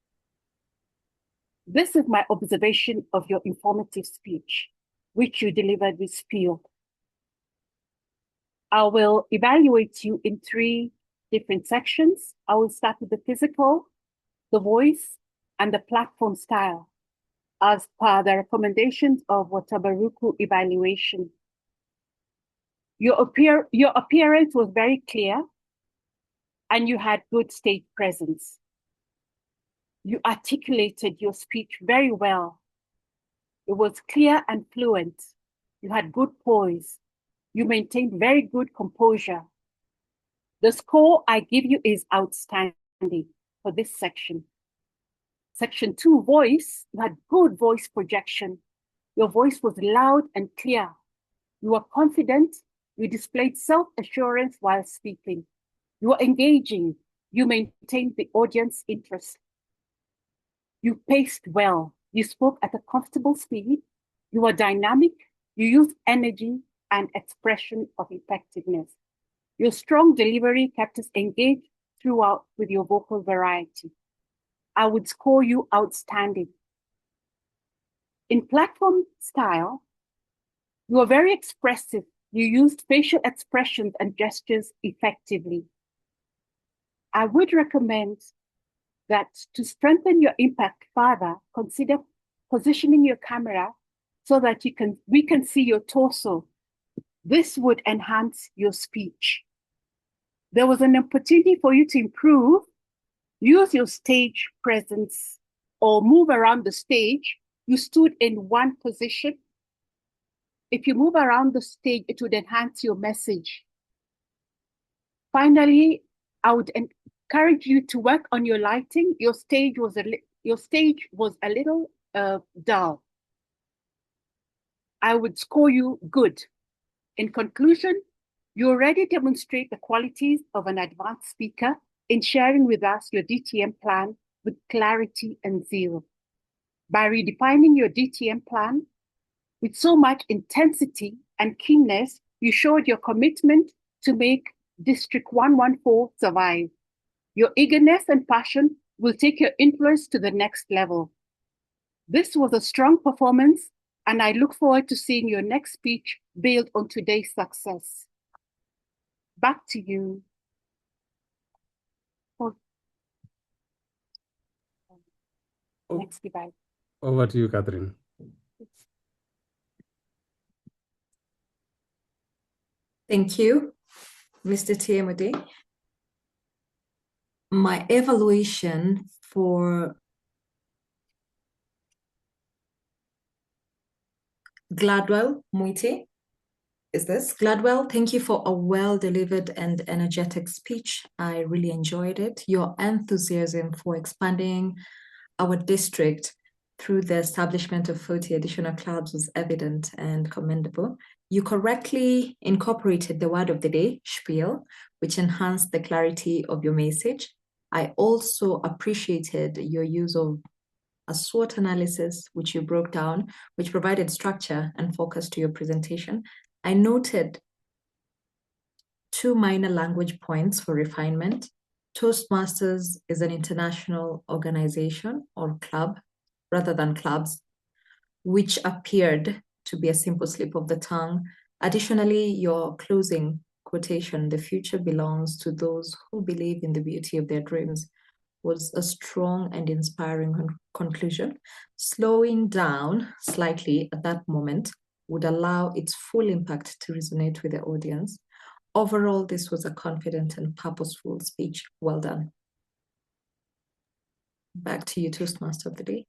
this is my observation of your informative speech, which you delivered with skill. I will evaluate you in 3 different sections. I will start with the physical, the voice, and the platform style, as per the recommendations of Watabaruku evaluation. Your appearance was very clear, and you had good stage presence. You articulated your speech very well. It was clear and fluent. You had good poise. You maintained very good composure. The score I give you is outstanding for this section. Section 2, voice, you had good voice projection. Your voice was loud and clear. You were confident. You displayed self-assurance while speaking. You were engaging. You maintained the audience interest. You paced well. You spoke at a comfortable speed. You were dynamic. You used energy and expression of effectiveness. Your strong delivery kept us engaged throughout with your vocal variety. I would score you outstanding. In platform style, you were very expressive. You used facial expressions and gestures effectively. I would recommend that to strengthen your impact further, consider positioning your camera so that we can see your torso. This would enhance your speech. There was an opportunity for you to improve. Use your stage presence or move around the stage. You stood in one position. If you move around the stage, it would enhance your message. Finally, I would encourage you to work on your lighting. Your stage was a little dull. I would score you good. In conclusion, you already demonstrate the qualities of an advanced speaker in sharing with us your DTM plan with clarity and zeal. By redefining your DTM plan with so much intensity and keenness, you showed your commitment to make District 114 survive. Your eagerness and passion will take your influence to the next level. This was a strong performance, and I look forward to seeing your next speech build on today's success. Back to you. Next device. Over to you, Catherine. Thank you, Mr. TMOD. My evaluation for Gladwell, Mwiti, is this. Gladwell, thank you for a well-delivered and energetic speech. I really enjoyed it. Your enthusiasm for expanding our district through the establishment of 40 additional clubs was evident and commendable. You correctly incorporated the word of the day, spiel, which enhanced the clarity of your message. I also appreciated your use of a SWOT analysis, which you broke down, which provided structure and focus to your presentation. I noted 2 minor language points for refinement. Toastmasters is an international organization or club rather than clubs, which appeared to be a simple slip of the tongue. Additionally, your closing quotation, "The future belongs to those who believe in the beauty of their dreams," was a strong and inspiring conclusion. Slowing down slightly at that moment would allow its full impact to resonate with the audience. Overall, this was a confident and purposeful speech. Well done. Back to you, Toastmaster of the Day.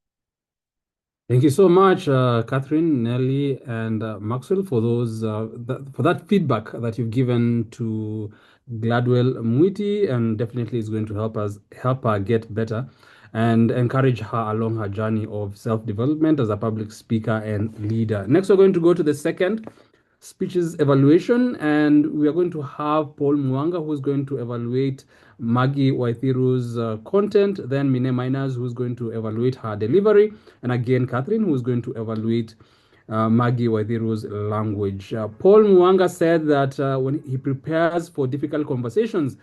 Thank you so much, Catherine, Nellie, and Maxwell, for those for that feedback that you've given to Gladwell Mwiti, and definitely is going to help her get better and encourage her along her journey of self-development as a public speaker and leader. Next, we're going to go to the second speeches evaluation, and we are going to have Paul Muwanga, who is going to evaluate Maggy Waithiru's content, then Mineh Miners, who is going to evaluate her delivery, and again Catherine, who is going to evaluate Maggy Waithiru's language. Paul Muwanga said that when he prepares for difficult conversations,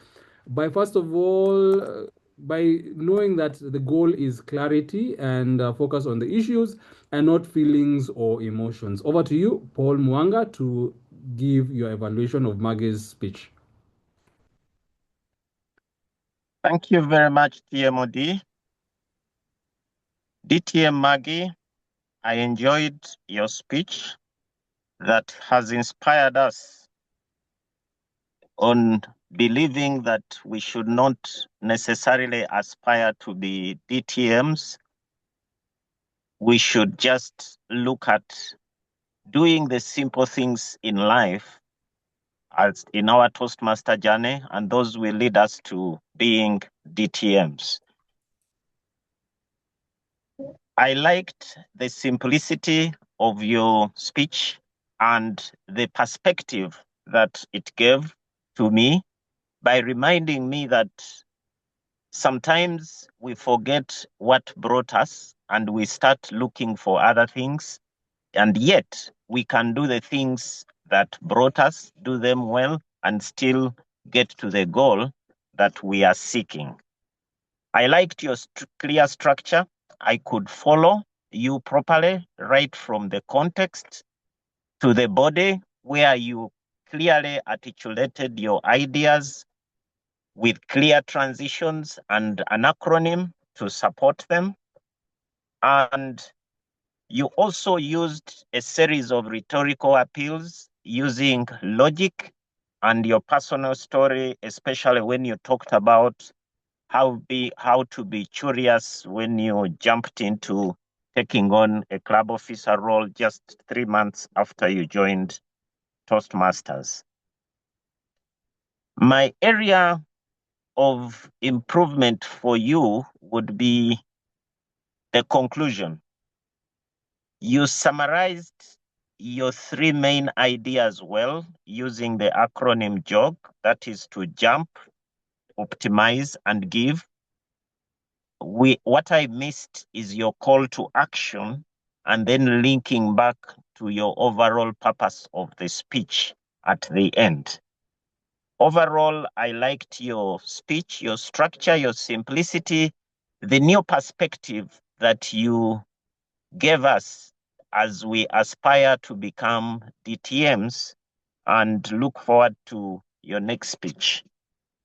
by first of all, by knowing that the goal is clarity and focus on the issues and not feelings or emotions. Over to you, Paul Muwanga, to give your evaluation of Maggy's speech. Thank you very much, TMOD. DTM Maggy, I enjoyed your speech that has inspired us on believing that we should not necessarily aspire to be DTMs. We should just look at doing the simple things in life as in our Toastmaster journey, and those will lead us to being DTMs. I liked the simplicity of your speech and the perspective that it gave to me by reminding me that Sometimes we forget what brought us and we start looking for other things. And yet we can do the things that brought us, do them well, and still get to the goal that we are seeking. I liked your clear structure. I could follow you properly right from the context to the body, where you clearly articulated your ideas with clear transitions and an acronym to support them. And you also used a series of rhetorical appeals using logic and your personal story, especially when you talked about how to be curious when you jumped into taking on a club officer role just 3 months after you joined Toastmasters. My area of improvement for you would be the conclusion. You summarized your 3 main ideas well using the acronym JOG, that is to jump, optimize, and give. What I missed is your call to action and then linking back to your overall purpose of the speech at the end. Overall, I liked your speech, your structure, your simplicity, the new perspective that you gave us as we aspire to become DTMs, and look forward to your next speech.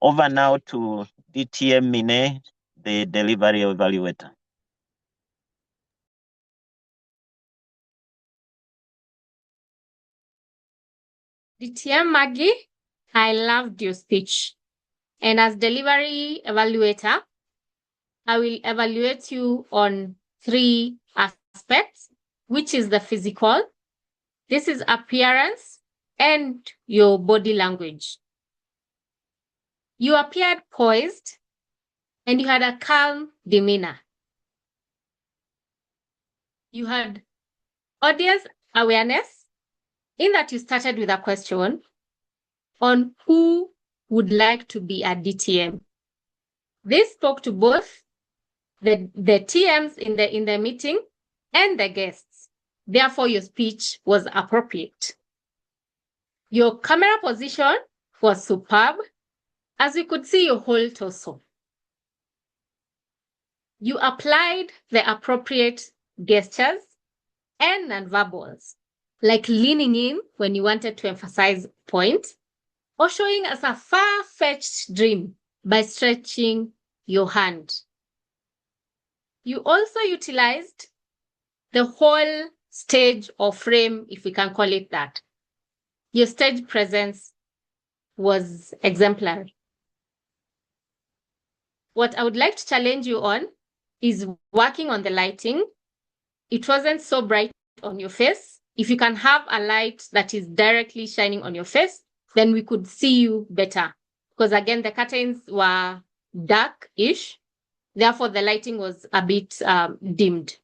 Over now to DTM Mineh, the delivery evaluator. DTM Maggy, I loved your speech. And as delivery evaluator, I will evaluate you on 3 aspects, which is the physical, this is appearance, and your body language. You appeared poised and you had a calm demeanor. You had audience awareness in that you started with a question on who would like to be a DTM. This spoke to both the TMs in the meeting and the guests. Therefore, your speech was appropriate. Your camera position was superb, as we could see your whole torso. You applied the appropriate gestures and nonverbals, like leaning in when you wanted to emphasize a point, or showing us a far-fetched dream by stretching your hand. You also utilized the whole stage or frame, if we can call it that. Your stage presence was exemplary. What I would like to challenge you on is working on the lighting. It wasn't so bright on your face. If you can have a light that is directly shining on your face, then we could see you better. Because again, the curtains were dark-ish. Therefore, the lighting was a bit dimmed.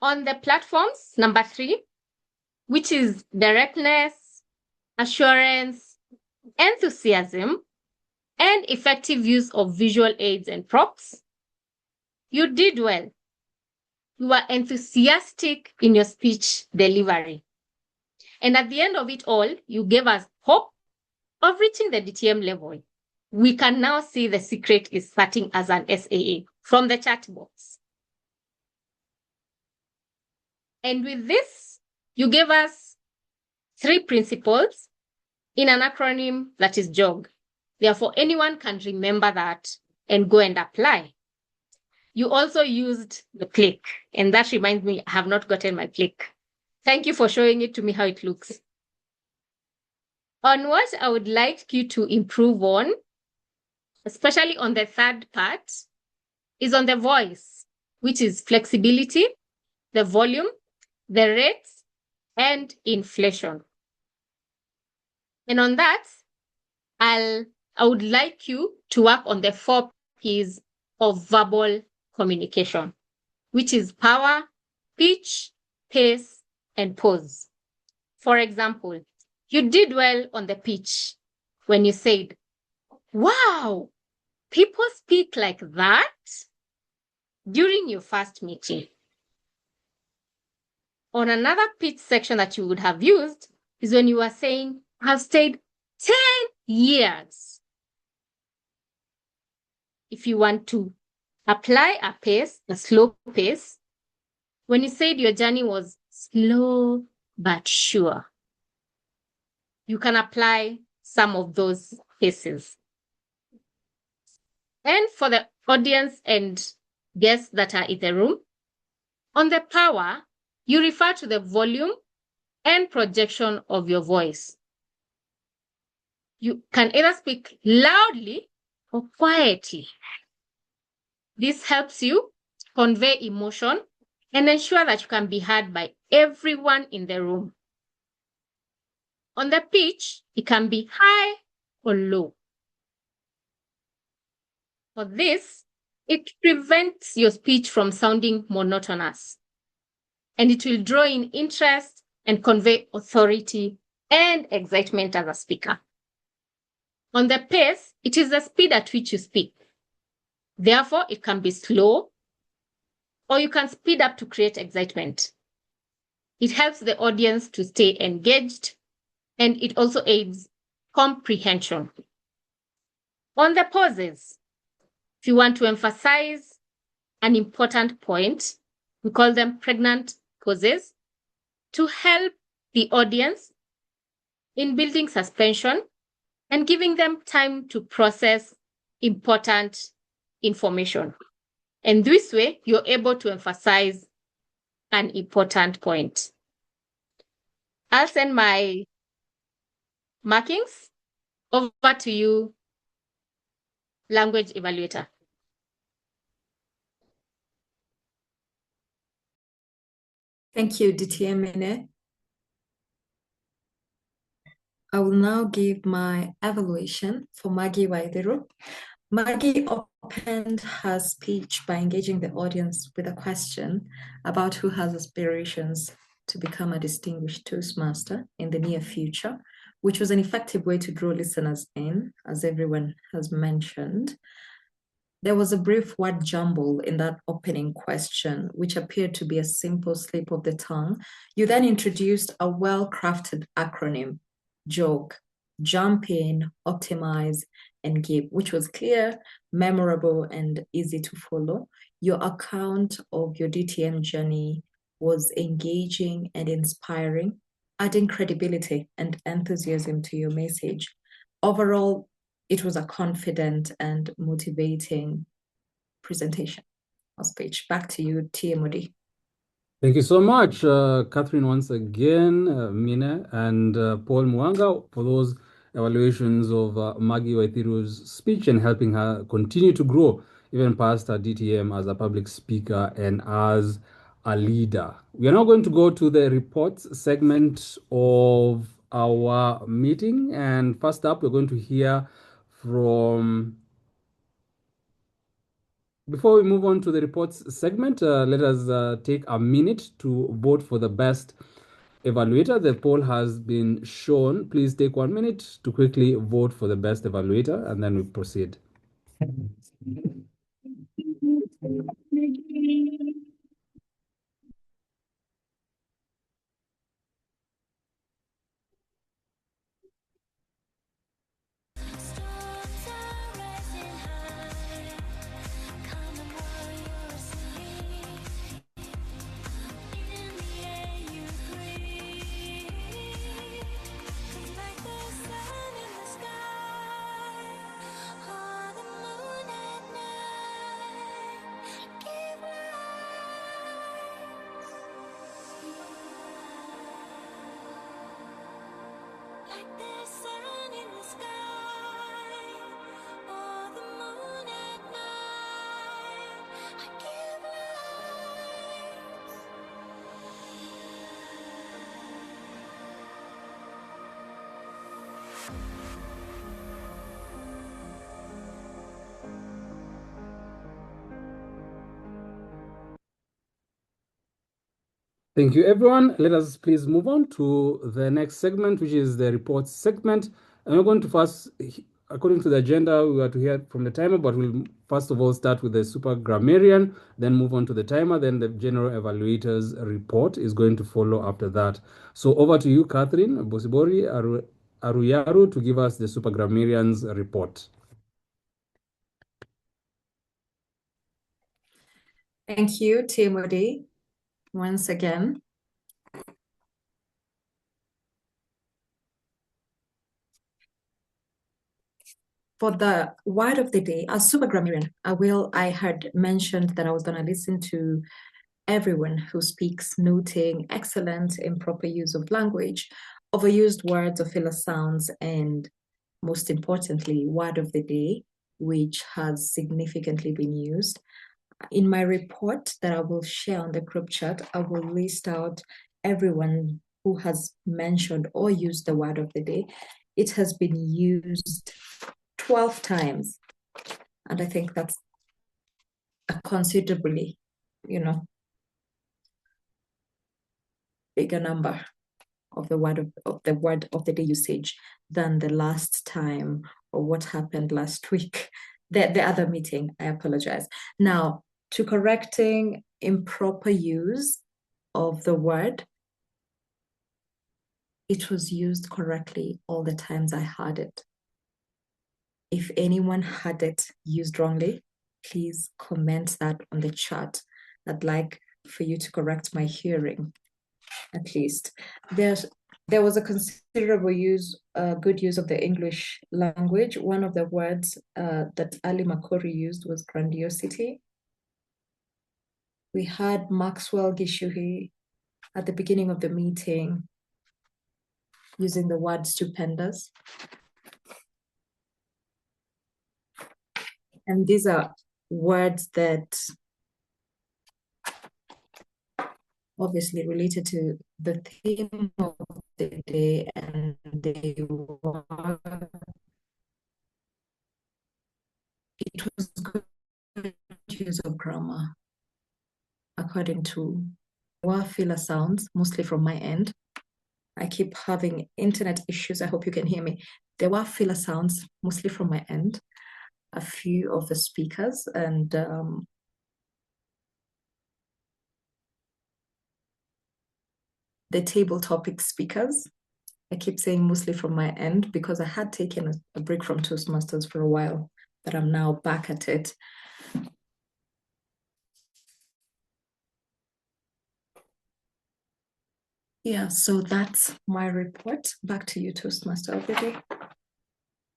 On the platforms, number 3, which is directness, assurance, enthusiasm, and effective use of visual aids and props, you did well. You were enthusiastic in your speech delivery. And at the end of it all, you gave us hope of reaching the DTM level. We can now see the secret is starting as an SAA from the chat box. And with this, you gave us 3 principles in an acronym that is JOG. Therefore, anyone can remember that and go and apply. You also used the click, and that reminds me, I have not gotten my click. Thank you for showing it to me how it looks. On what I would like you to improve on, especially on the 3rd part, is on the voice, which is flexibility, the volume, the rates, and inflation. And on that, I would like you to work on the 4 P's of verbal communication, which is power, pitch, pace, and pause. For example, you did well on the pitch when you said, "Wow, people speak like that during your first meeting. On another pitch section that you would have used is when you are saying, I've stayed 10 years. If you want to apply a pace, a slow pace, when you said your journey was slow but sure, you can apply some of those paces. And for the audience and guests that are in the room, on the power, you refer to the volume and projection of your voice. You can either speak loudly or quietly. This helps you convey emotion and ensure that you can be heard by everyone in the room. On the pitch, it can be high or low. For this, it prevents your speech from sounding monotonous, and it will draw in interest and convey authority and excitement as a speaker. On the pace, it is the speed at which you speak. Therefore, it can be slow, or you can speed up to create excitement. It helps the audience to stay engaged, and it also aids comprehension. On the pauses, if you want to emphasize an important point, we call them pregnant pauses, to help the audience in building suspension and giving them time to process important information. And this way, you're able to emphasize an important point. I'll send my markings over to you, language evaluator. Thank you, DTM Mineh. I will now give my evaluation for Maggy Waithiru. Maggy opened her speech by engaging the audience with a question about who has aspirations to become a distinguished Toastmaster in the near future, which was an effective way to draw listeners in, as everyone has mentioned. There was a brief word jumble in that opening question, which appeared to be a simple slip of the tongue. You then introduced a well-crafted acronym, JOGE, jump in, optimize, and give, which was clear, memorable, and easy to follow. Your account of your DTM journey was engaging and inspiring, adding credibility and enthusiasm to your message. Overall, it was a confident and motivating presentation or speech. Back to you, TMOD. Thank you so much, Catherine, once again, Mineh, and Paul Muwanga for those evaluations of Maggy Waithiru's speech and helping her continue to grow even past her DTM as a public speaker and as a leader. We are now going to go to the reports segment of our meeting. And first up, we're going to hear from... Before we move on to the reports segment, let us take a minute to vote for the best evaluator. The poll has been shown. Please take 1 minute to quickly vote for the best evaluator, and then we proceed. Thank you, everyone. Let us please move on to the next segment, which is the reports segment. And we're going to first according to the agenda, we are to hear from the timer, but we'll first of all start with the super grammarian, then move on to the timer, then the general evaluators report is going to follow after that. So over to you, Catherine Bosibori-Aruyaru, to give us the super grammarian's report. Thank you, Timothy, once again. For the word of the day, as super grammarian, I had mentioned that I was going to listen to everyone who speaks, noting excellent improper use of language, overused words or filler sounds, and most importantly, word of the day, which has significantly been used. In my report that I will share on the group chat, I will list out everyone who has mentioned or used the word of the day. It has been used 12 times. And I think that's a considerably, bigger number of the word of the day usage than the last time or what happened last week, the other meeting. I apologize. Now, to correcting improper use of the word, it was used correctly all the times I heard it. If anyone had it used wrongly, please comment that on the chat. I'd like for you to correct my hearing, at least. There was a considerable good use of the English language. One of the words that Ali Makori used was grandiosity. We had Maxwell Gichuhi at the beginning of the meeting using the word stupendous. And these are words that obviously related to the theme of the day, and they were, it was good use of grammar according to were filler sounds, mostly from my end. I keep having internet issues. I hope you can hear me. There were filler sounds, mostly from my end, a few of the speakers, and the table topic speakers. I keep saying mostly from my end because I had taken a break from Toastmasters for a while, but I'm now back at it. Yeah, so that's my report. Back to you, Toastmaster of the day.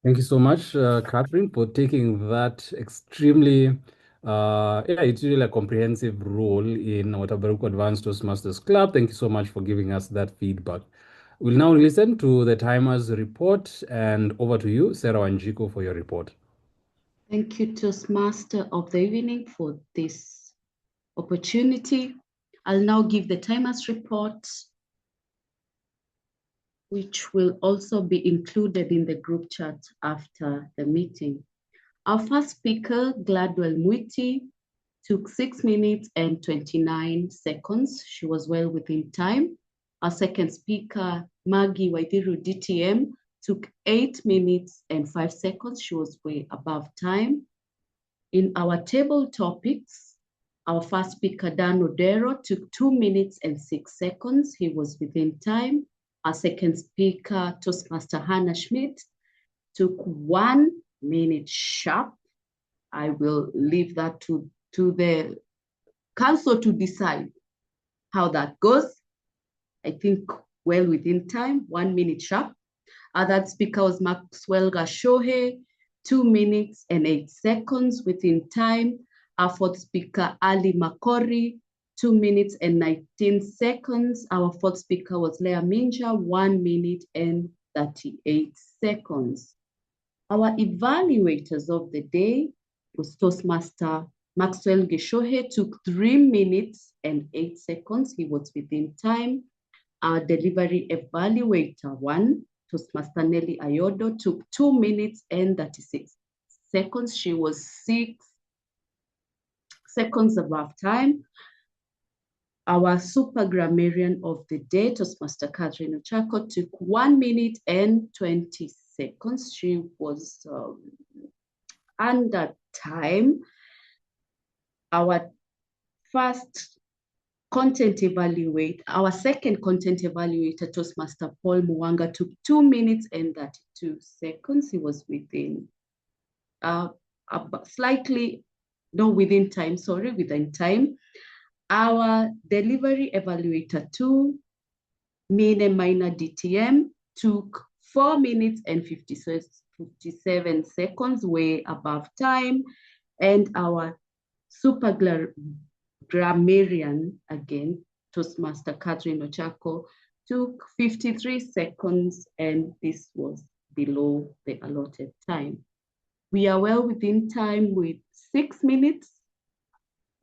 Thank you so much, Catherine, for taking that extremely, it's really a comprehensive role in Watabaruku Advanced Toastmasters Club. Thank you so much for giving us that feedback. We'll now listen to the timer's report, and over to you, Serah Wanjiku, for your report. Thank you, Toastmaster of the evening, for this opportunity. I'll now give the timer's report, which will also be included in the group chat after the meeting. Our first speaker, Gladwell Mwiti, took 6 minutes and 29 seconds. She was well within time. Our second speaker, Maggy Waithiru DTM, took 8 minutes and 5 seconds. She was way above time. In our table topics, our first speaker, Dan Odero, took 2 minutes and 6 seconds. He was within time. Our second speaker, Toastmaster Hannah Schmidt, took 1 minute sharp. I will leave that to the council to decide how that goes. I think well within time, 1 minute sharp. Our third speaker was Maxwell Gashohe, 2 minutes and 8 seconds within time. Our fourth speaker, Ali Makori, 2 minutes and 19 seconds. Our fourth speaker was Leah Minja, 1 minute and 38 seconds. Our evaluators of the day was Toastmaster Maxwell Geshohe, took 3 minutes and 8 seconds. He was within time. Our delivery evaluator one, Toastmaster Nellie Ayodo, took 2 minutes and 36 seconds. She was 6 seconds above time. Our super grammarian of the day, Toastmaster Catherine Ochako, took 1 minute and 27 seconds. She was under time. Our second content evaluator, Toastmaster Paul Muwanga, took 2 minutes and 32 seconds. He was within within time. Our delivery evaluator 2, Mineh Maina DTM, took 4 minutes and 57 seconds, way above time. And our super grammarian, again, Toastmaster Catherine Ochako, took 53 seconds, and this was below the allotted time. We are well within time with 6 minutes,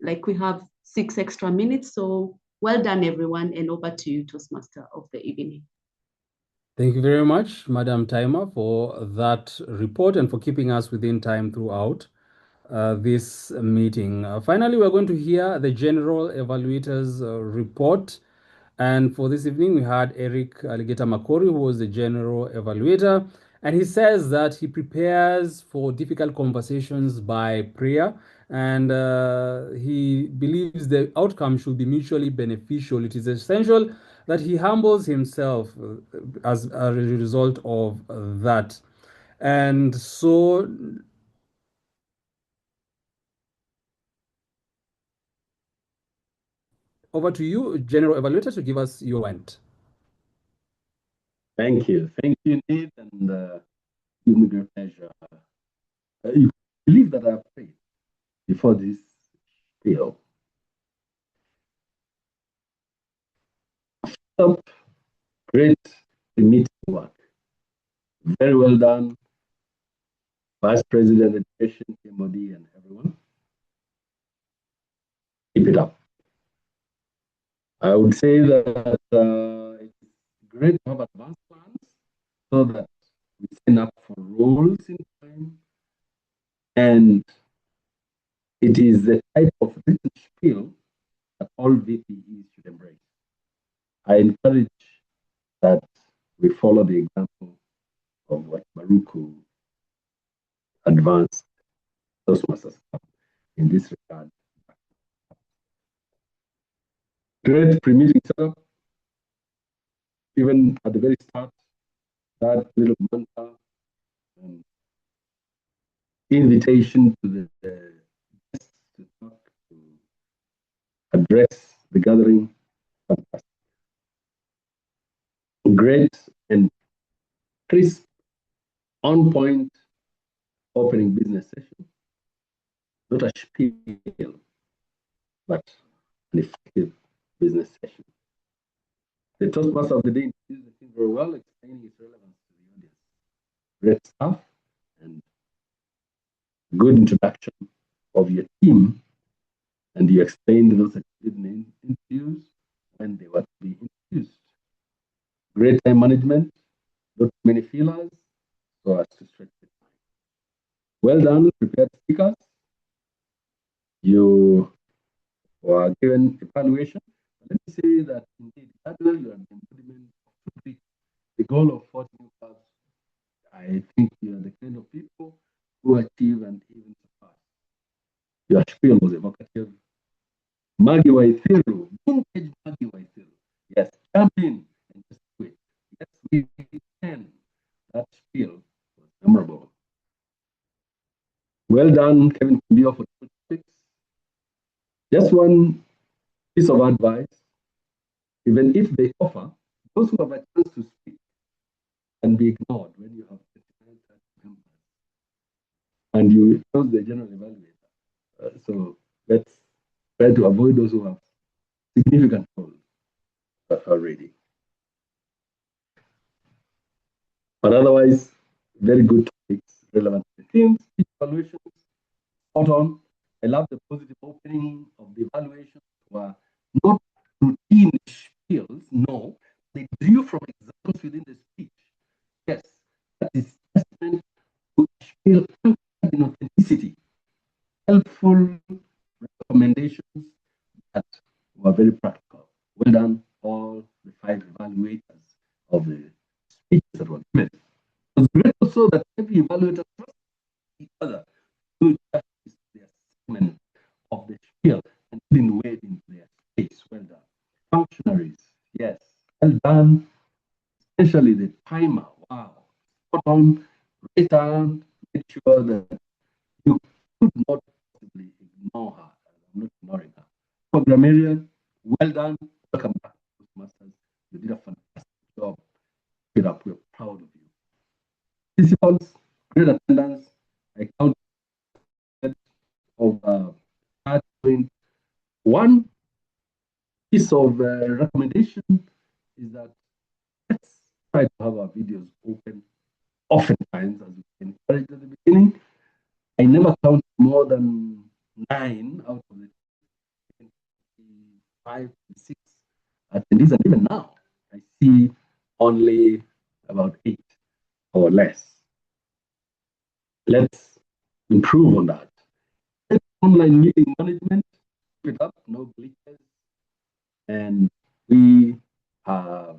like we have 6 extra minutes. So well done, everyone, and over to you, Toastmaster of the evening. Thank you very much, Madam Timer, for that report and for keeping us within time throughout this meeting. Finally, we're going to hear the General Evaluator's report. And for this evening, we had Eric Alligator Makori, who was the General Evaluator. And he says that he prepares for difficult conversations by prayer. And he believes the outcome should be mutually beneficial. It is essential that he humbles himself as a result of that. And so over to you, General Evaluator, to give us your end. Thank you. Thank you, Nate, and give me great pleasure. You believe that I've prayed before this spiel. Great meeting work. Very well done, Vice President, Education, MOD, and everyone. Keep it up. I would say that it's great to have advanced plans so that we sign up for roles in time, and it is the type of written skill that all VPEs should embrace. I encourage that we follow the example of Watabaruku Advanced Toastmasters in this regard. Great pre-meeting setup. Even at the very start, that little mantra and invitation to the guests to talk, to address the gathering. Fantastic. Great and crisp, on point opening business session. Not a spiel, but an effective business session. The Toastmaster of the day introduced the thing very well, explaining its relevance to the audience. Great stuff and good introduction of your team, and you explained those that you didn't introduce when they were to be introduced. Great time management, not many feelers, so as to stretch the time. Well done, prepared speakers. You were given evaluation. Let me say that indeed, Gladwell, you are the embodiment of the goal of 40 new clubs. I think you are the kind of people who achieve and even surpass. Your spiel was evocative. Maggy Waithiru, vintage Maggy Waithiru. Yes, jump in and just do it. Yes, we can. That spiel was memorable. Well done, Kevin Kimbio, for topics. Just one piece of advice. Even if they offer, those who have a chance to speak can be ignored when you have 39 members and you chose the general evaluator. So let's try to avoid those who have significant roles already. But otherwise, very good topics, relevant to the themes, evaluations, spot on. I love the positive opening of the evaluations were not routine skills, no, they drew from examples within the speech. Yes, that is testament to skill in authenticity. Helpful recommendations that were very practical. Well done, all the 5 evaluators of the speeches that were given. It was great to also that every evaluator trusts each other to justice their segment of the spiel and putting weight into their space. Well done. Functionaries, yes, well done. Especially the timer. Wow. Spot on, right on, make sure that you could not possibly ignore her. I'm not ignoring her. For Grammarian, well done. Welcome back, Toastmasters. You did a fantastic job. Keep it up. We're proud of you. Participants, great attendance. I count of one piece of recommendation is that let's try to have our videos open oftentimes, as we encouraged at the beginning. I never count more than 9 out of the 5, 6 attendees, and even now I see only about 8 or less. Let's improve on that. Online meeting management, keep it up, no glitches. And we have,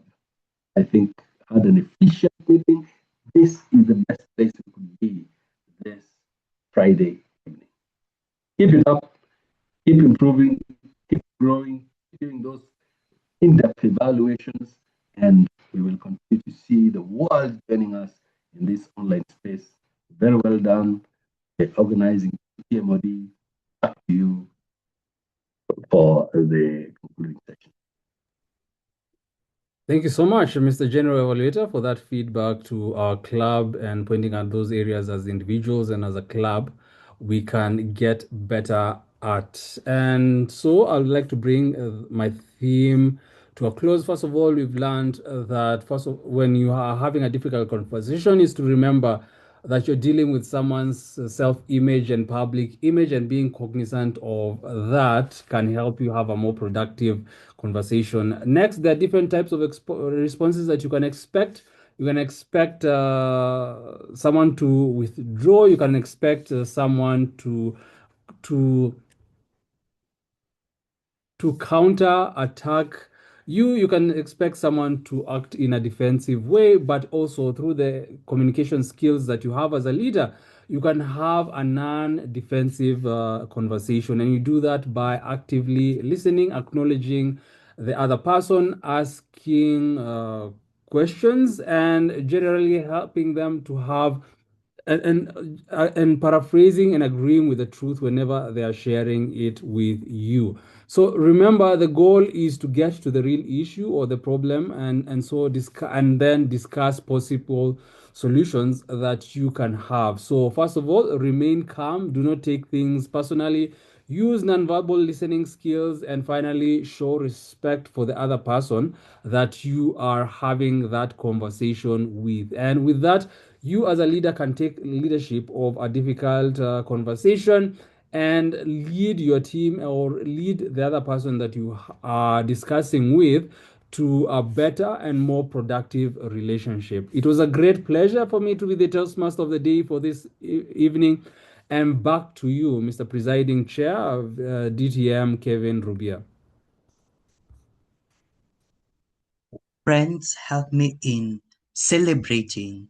I think, had an efficient meeting. This is the best place we could be this Friday evening. Keep it up, keep improving, keep growing, keep doing those in-depth evaluations, and we will continue to see the world joining us in this online space. Very well done. The organizing TMOD, back to you for the concluding section. Thank you so much, Mr. General Evaluator, for that feedback to our club and pointing out those areas as individuals and as a club we can get better at. And so I would like to bring my theme to a close. First of all, we've learned that when you are having a difficult conversation is to remember that you're dealing with someone's self-image and public image, and being cognizant of that can help you have a more productive conversation. Next, there are different types of responses that you can expect. You can expect someone to withdraw. You can expect someone to counter attack. You can expect someone to act in a defensive way, but also through the communication skills that you have as a leader, you can have a non-defensive conversation, and you do that by actively listening, acknowledging the other person, asking questions, and generally helping them to have and paraphrasing and agreeing with the truth whenever they are sharing it with you. So remember, the goal is to get to the real issue or the problem, and so then discuss possible solutions that you can have. So first of all, remain calm. Do not take things personally. Use nonverbal listening skills, and finally, show respect for the other person that you are having that conversation with. And with that, you as a leader can take leadership of a difficult conversation and lead your team or lead the other person that you are discussing with to a better and more productive relationship. It was a great pleasure for me to be the Toastmaster of the day for this evening. And back to you, Mr. Presiding Chair of DTM, Kevin Rubia. Friends, help me in celebrating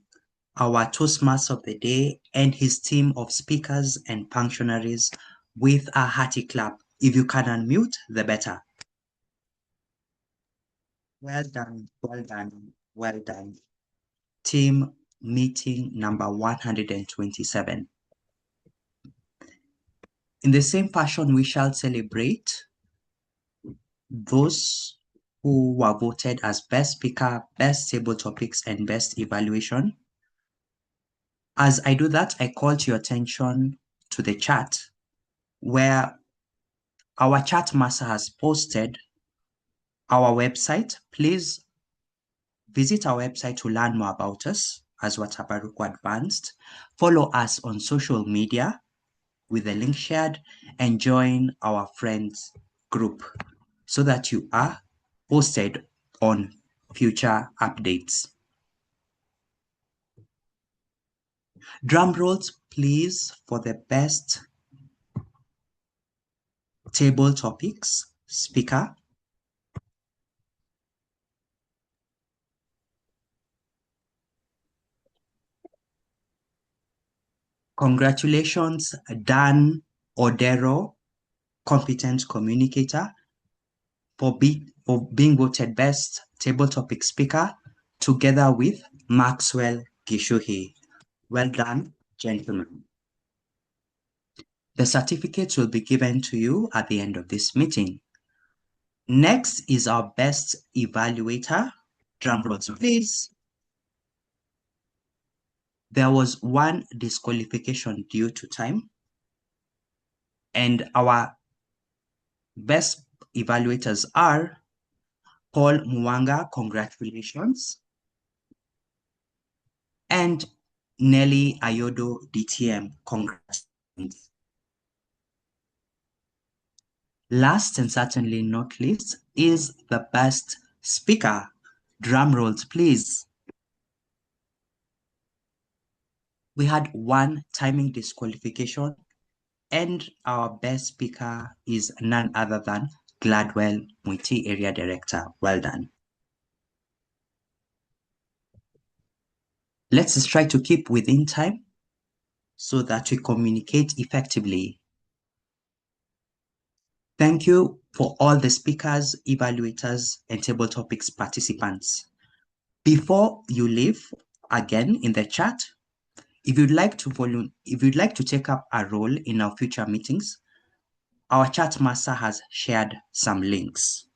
our Toastmaster of the day and his team of speakers and functionaries with a hearty clap. If you can unmute, the better. Well done, well done, well done. Team meeting number 127. In the same fashion, we shall celebrate those who were voted as best speaker, best table topics, and best evaluation. As I do that, I call to your attention to the chat where our chat master has posted our website. Please visit our website to learn more about us as Watabaruku Advanced. Follow us on social media with the link shared, and join our friends group so that you are posted on future updates. Drum rolls, please, for the best table topics speaker. Congratulations, Dan Odero, competent communicator, for being voted best table topic speaker, together with Maxwell Gichuhi. Well done, gentlemen. The certificates will be given to you at the end of this meeting. Next is our best evaluator. Drum rolls, please. There was one disqualification due to time, and our best evaluators are Paul Muwanga, congratulations, and Nellie Ayodo, DTM, congratulations. Last and certainly not least is the best speaker. Drum rolls, please. We had one timing disqualification, and our best speaker is none other than Gladwell, Mwiti Area Director. Well done. Let's just try to keep within time so that we communicate effectively. Thank you for all the speakers, evaluators, and table topics participants. Before you leave, again in the chat, if you'd like to take up a role in our future meetings, our chat master has shared some links.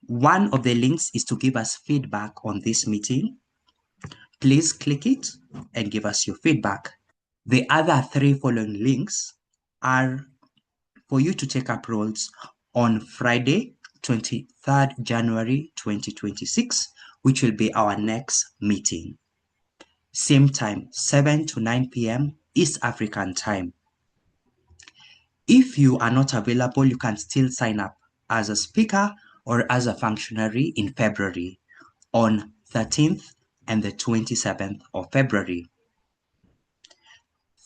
One of the links is to give us feedback on this meeting. Please click it and give us your feedback. The other three following links are for you to take up roles on Friday, 23rd January 2026, which will be our next meeting. Same time, 7 to 9 p.m. East African time. If you are not available, you can still sign up as a speaker or as a functionary in February on 13th and the 27th of February.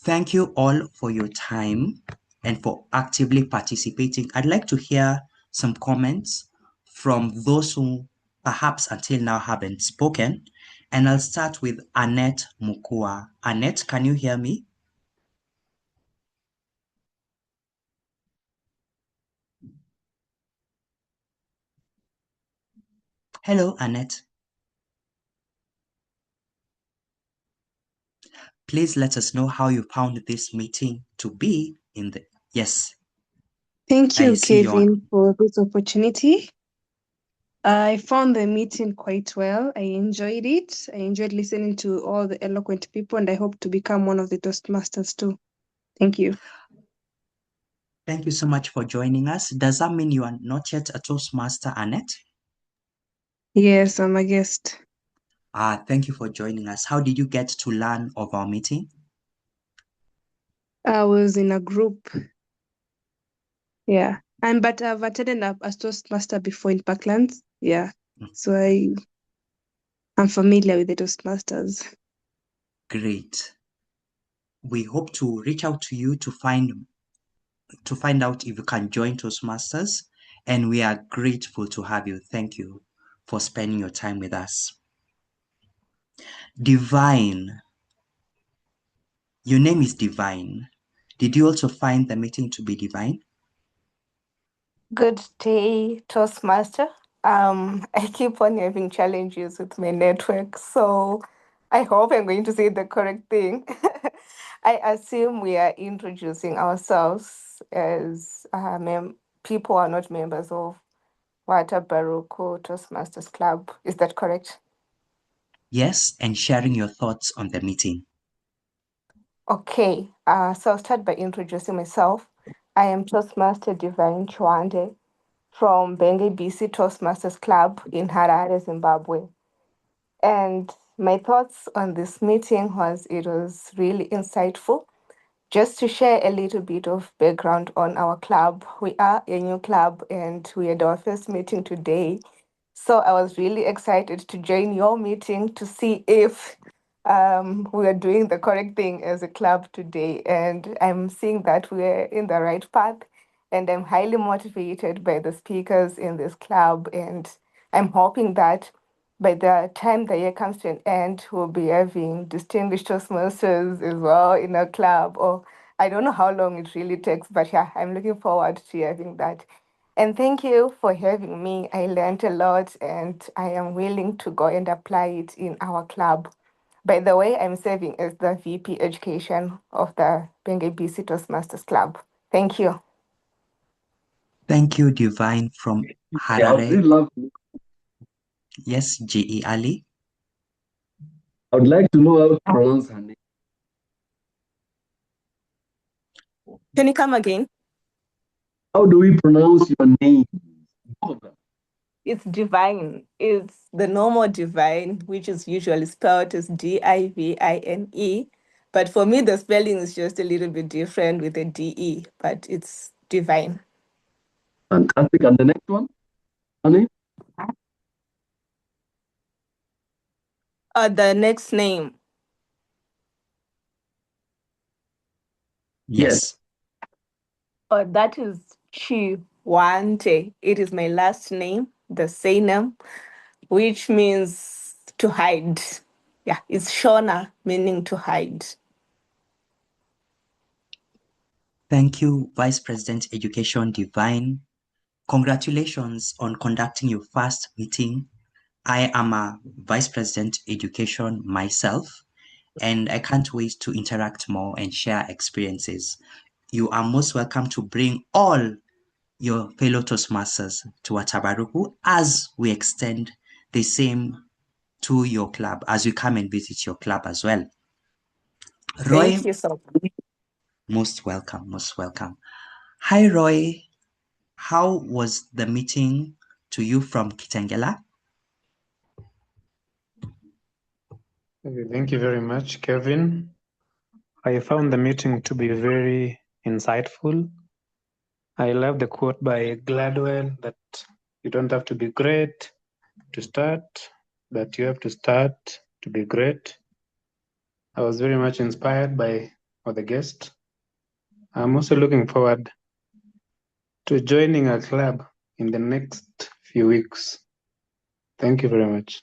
Thank you all for your time and for actively participating. I'd like to hear some comments from those who perhaps until now haven't spoken. And I'll start with Annette Mukua. Annette, can you hear me? Hello, Annette. Please let us know how you found this meeting to be in the... Yes. Thank I you, see Kevin, for this opportunity. I found the meeting quite well. I enjoyed it. I enjoyed listening to all the eloquent people, and I hope to become one of the Toastmasters too. Thank you. Thank you so much for joining us. Does that mean you are not yet a Toastmaster, Annette? Yes, I'm a guest. Thank you for joining us. How did you get to learn of our meeting? I was in a group. Yeah. But I've attended a Toastmaster before in Parklands. Yeah. So I'm familiar with the Toastmasters. Great. We hope to reach out to you to find out if you can join Toastmasters, and we are grateful to have you. Thank you for spending your time with us. Divine. Your name is Divine. Did you also find the meeting to be divine? Good day, Toastmaster. I keep on having challenges with my network, so I hope I'm going to say the correct thing. I assume we are introducing ourselves as people who are not members of Watabaruku Toastmasters Club. Is that correct? Yes, and sharing your thoughts on the meeting. Okay, so I'll start by introducing myself. I am Toastmaster Divine Chwande from Benge BC Toastmasters Club in Harare, Zimbabwe. And my thoughts on this meeting it was really insightful. Just to share a little bit of background on our club, we are a new club and we had our first meeting today. So I was really excited to join your meeting to see if we are doing the correct thing as a club today. And I'm seeing that we're in the right path. And I'm highly motivated by the speakers in this club. And I'm hoping that by the time the year comes to an end, we'll be having distinguished Toastmasters as well in our club. Or I don't know how long it really takes, but yeah, I'm looking forward to having that. And thank you for having me. I learned a lot and I am willing to go and apply it in our club. By the way, I'm serving as the VP Education of the Benga BC Toastmasters Club. Thank you. Thank you, Divine from Yeah, I would really Harare. love. Yes, G.E. Ali. I would like to know how to pronounce her name. Can you come again? How do we pronounce your name? It's Divine. It's the normal Divine, which is usually spelled as Divine. But for me, the spelling is just a little bit different with a DE, but it's Divine. Fantastic. And the next one? Honey? The next name. Yes. That is Chiwante. It is my last name, the surname, which means to hide. Yeah, it's Shona, meaning to hide. Thank you, Vice President Education Divine. Congratulations on conducting your first meeting. I am a Vice President Education myself, and I can't wait to interact more and share experiences. You are most welcome to bring all your fellow Toastmasters to Watabaruku as we extend the same to your club, as we come and visit your club as well. Roy, Thank you so much. most welcome, most welcome. Hi, Roy. How was the meeting to you from Kitengela? Thank you very much, Kevin. I found the meeting to be very insightful. I love the quote by Gladwell that you don't have to be great to start, but you have to start to be great. I was very much inspired by the guest. I'm also looking forward to joining a club in the next few weeks. Thank you very much.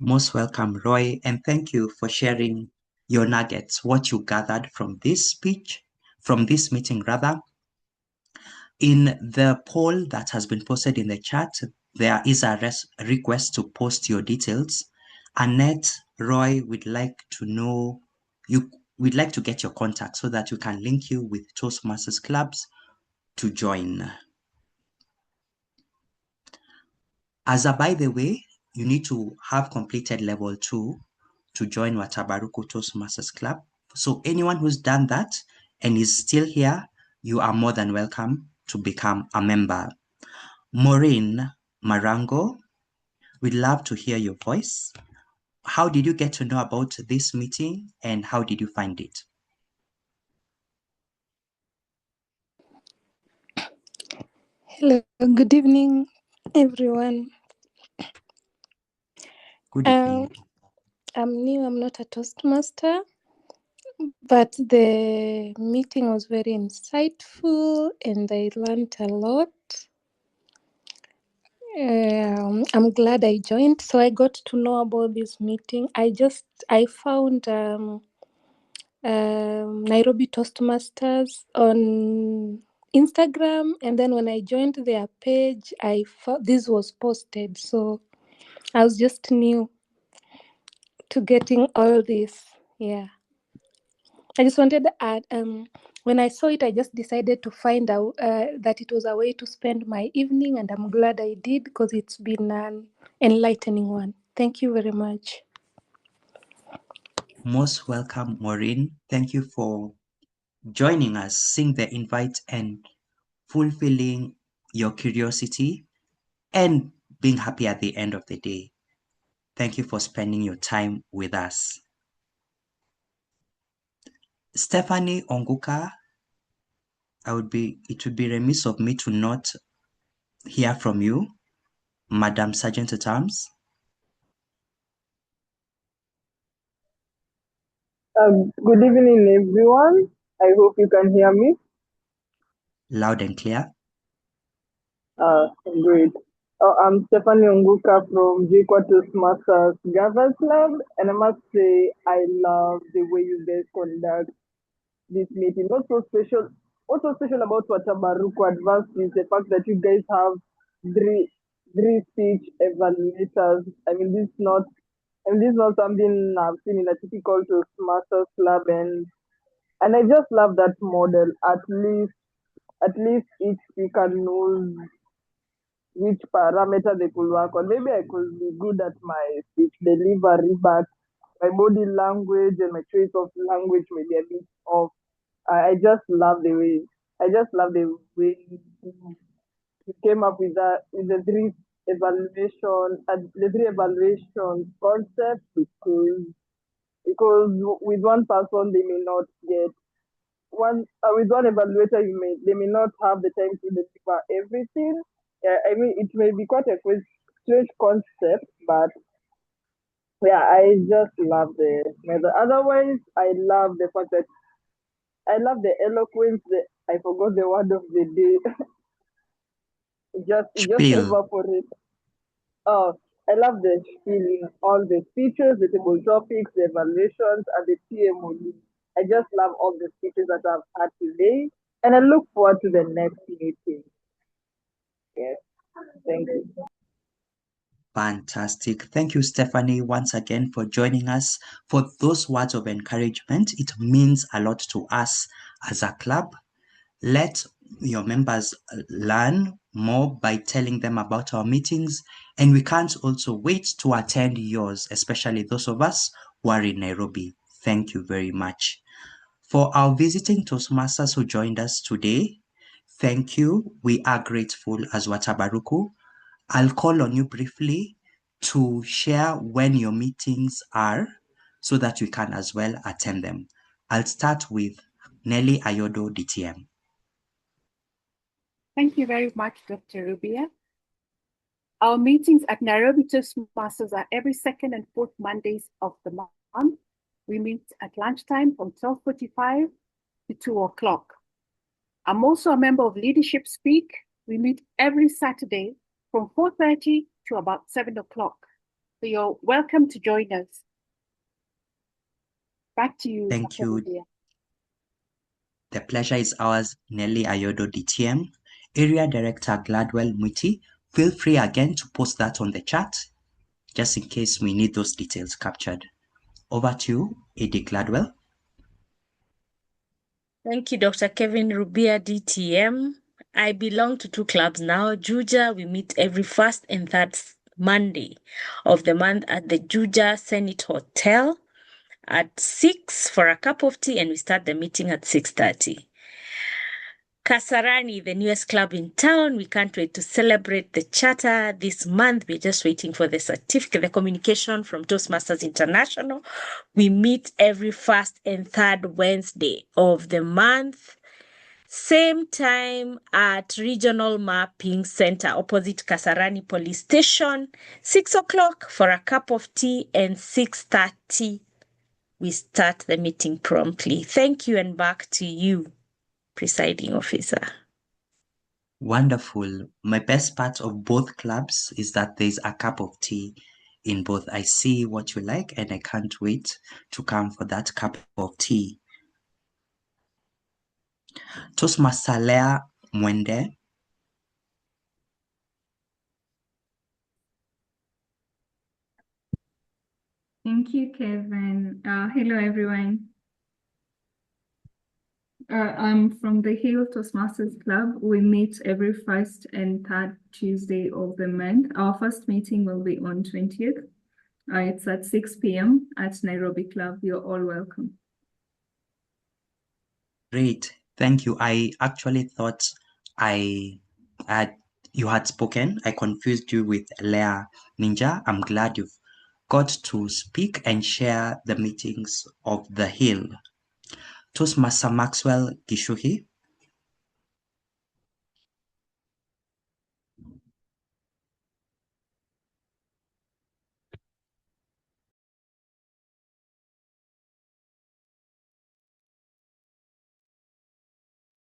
Most welcome, Roy, and thank you for sharing your nuggets, what you gathered from this speech, from this meeting rather. In the poll that has been posted in the chat, there is a request to post your details. Annette, Roy, we'd like to know, we'd like to get your contact so that we can link you with Toastmasters clubs to join. As a by the way, you need to have completed level 2 to join Watabaruku Toastmasters Club. So anyone who's done that and is still here, you are more than welcome to become a member. Maureen Marango, we'd love to hear your voice. How did you get to know about this meeting and how did you find it? Hello, good evening, everyone. Good evening. I'm new, I'm not a Toastmaster, but the meeting was very insightful and I learned a lot. I'm glad I joined, so I got to know about this meeting. I found Nairobi Toastmasters on Instagram, and then when I joined their page, I found this was posted, so I was just new to getting all this. Yeah, I just wanted to add, when I saw it, I just decided to find out that it was a way to spend my evening, and I'm glad I did because it's been an enlightening one. Thank you very much. Most welcome, Maureen. Thank you for joining us, seeing the invite and fulfilling your curiosity and being happy at the end of the day. Thank you for spending your time with us. Stephanie Onguka, it would be remiss of me to not hear from you, Madam Sergeant at Arms. Good evening, everyone. I hope you can hear me. Loud and clear. Great. I'm Stephanie Onguka from Gichuhi Toastmasters Gathers Club, and I must say I love the way you guys conduct this meeting. What's so special about Watabaruku Advanced is the fact that you guys have three speech evaluators. This is not something I've seen in a typical Toastmasters club, and I just love that model. At least each speaker knows which parameter they could work on. Maybe I could be good at my speech delivery, but my body language and my choice of language may be a bit off. I just love the way. I just love the way you came up with the three evaluation concept, because with one person they may not get with one evaluator they may not have the time to deliver everything. It may be quite a strange concept, but yeah, I just love the method. Otherwise, I love the fact that I love the eloquence. I forgot the word of the day. just Spiel. evaporate. Oh, I love the feeling, all the speeches, the table topics, the evaluations, and the TMOD. I just love all the speeches that I've had today, and I look forward to the next meeting. Yes, thank you. Fantastic. Thank you, Stephanie, once again for joining us, for those words of encouragement. It means a lot to us as a club. Let your members learn more by telling them about our meetings, and we can't also wait to attend yours, especially those of us who are in Nairobi. Thank you very much. For our visiting Toastmasters who joined us today, thank you. We are grateful as Watabaruku. I'll call on you briefly to share when your meetings are so that we can as well attend them. I'll start with Nellie Ayodo, DTM. Thank you very much, Dr. Rubia. Our meetings at Nairobi Toastmasters are every second and fourth Mondays of the month. We meet at lunchtime from 12:45 to 2 o'clock. I'm also a member of Leadership Speak. We meet every Saturday from 4:30 to about 7 o'clock. So you're welcome to join us. Back to you. Thank Dr. you. Rubia. The pleasure is ours, Nellie Ayodo, DTM. Area Director Gladwell Mwiti, feel free again to post that on the chat, just in case we need those details captured. Over to you, AD Gladwell. Thank you, Dr. Kevin Rubia, DTM. I belong to two clubs now. Juja, we meet every first and third Monday of the month at the Juja Senate Hotel at 6 for a cup of tea, and we start the meeting at 6:30. Kasarani, the newest club in town. We can't wait to celebrate the charter this month. We're just waiting for the certificate, the communication from Toastmasters International. We meet every first and third Wednesday of the month. Same time at Regional Mapping Center opposite Kasarani Police Station, 6 o'clock for a cup of tea, and 6:30 we start the meeting promptly. Thank you, and back to you, Presiding Officer. Wonderful. My best part of both clubs is that there's a cup of tea in both. I see what you like, and I can't wait to come for that cup of tea. Toastmaster Lea Mwende. Thank you, Kevin. Hello, everyone. I'm from the Hill Toastmasters Club. We meet every first and third Tuesday of the month. Our first meeting will be on 20th. It's at 6 p.m. at Nairobi Club. You're all welcome. Great. Thank you. I actually thought you had spoken. I confused you with Lea Ninja. I'm glad you've got to speak and share the meetings of the Hill. Toastmaster Maxwell Gichuhi.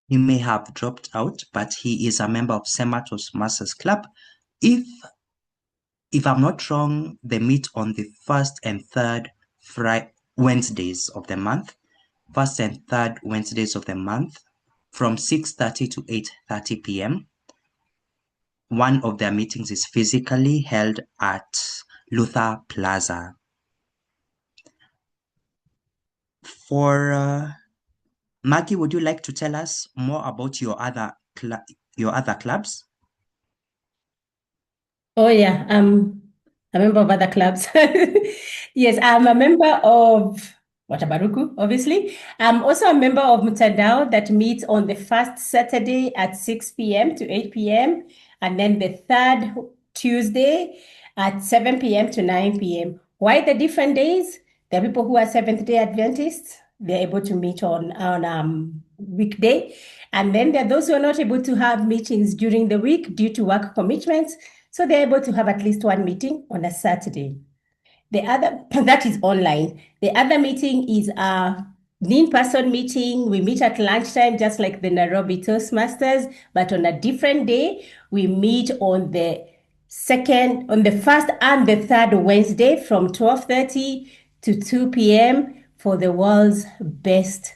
He may have dropped out, but he is a member of Serah Toastmasters Club If I'm not wrong, they meet on the first and third Wednesdays of the month. First and third Wednesdays of the month from 6:30 to 8:30 p.m. One of their meetings is physically held at Luther Plaza. For Maggy, would you like to tell us more about your other clubs? Oh yeah, I'm a member of other clubs. Yes, I'm a member of Watabaruku, obviously. I'm also a member of Mtandao that meets on the first Saturday at 6 p.m. to 8 p.m. and then the third Tuesday at 7 p.m. to 9 p.m. Why the different days? There are people who are Seventh-day Adventists. They're able to meet on weekday. And then there are those who are not able to have meetings during the week due to work commitments. So they're able to have at least one meeting on a Saturday. The other, that is online. The other meeting is a in-person meeting. We meet at lunchtime, just like the Nairobi Toastmasters, but on a different day. We meet on the first and the third Wednesday from 12:30 to 2 p.m. for the world's best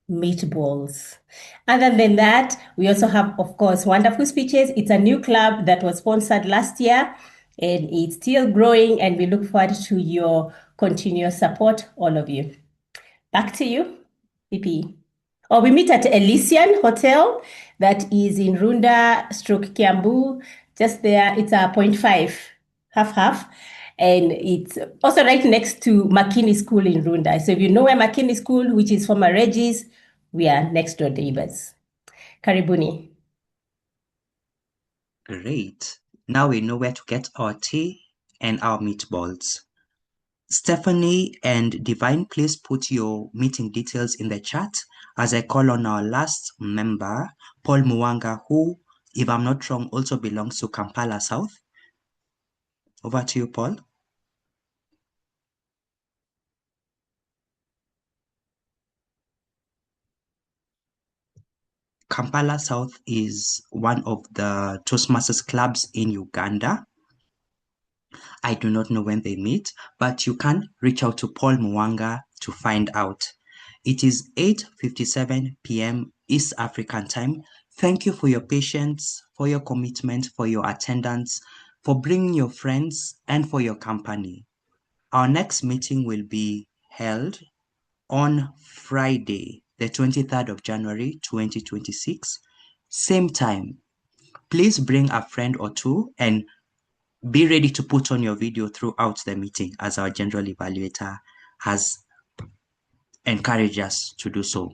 meatballs. Other than that, we also have, of course, Wonderful Speeches. It's a new club that was sponsored last year, and it's still growing, and we look forward to your continuous support, all of you. Back to you, EP. We meet at Elysian Hotel that is in Runda, Kiambu, just there. It's a 0.5, half. And it's also right next to McKinney School in Runda. So if you know where McKinney School, which is former Regis, we are next door neighbors. Karibuni. Great. Now we know where to get our tea and our meatballs. Stephanie and Divine, please put your meeting details in the chat as I call on our last member, Paul Muwanga, who, if I'm not wrong, also belongs to Kampala South. Over to you, Paul. Kampala South is one of the Toastmasters clubs in Uganda. I do not know when they meet, but you can reach out to Paul Muwanga to find out. It is 8:57 p.m. East African time. Thank you for your patience, for your commitment, for your attendance, for bringing your friends, and for your company. Our next meeting will be held on Friday, the 23rd of January, 2026, same time. Please bring a friend or two and be ready to put on your video throughout the meeting, as our general evaluator has encouraged us to do so.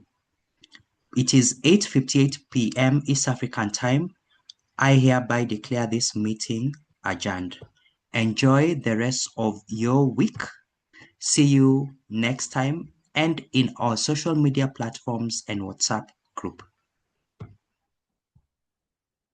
It is 8:58 p.m. East African time. I hereby declare this meeting adjourned. Enjoy the rest of your week. See you next time and in our social media platforms and WhatsApp group.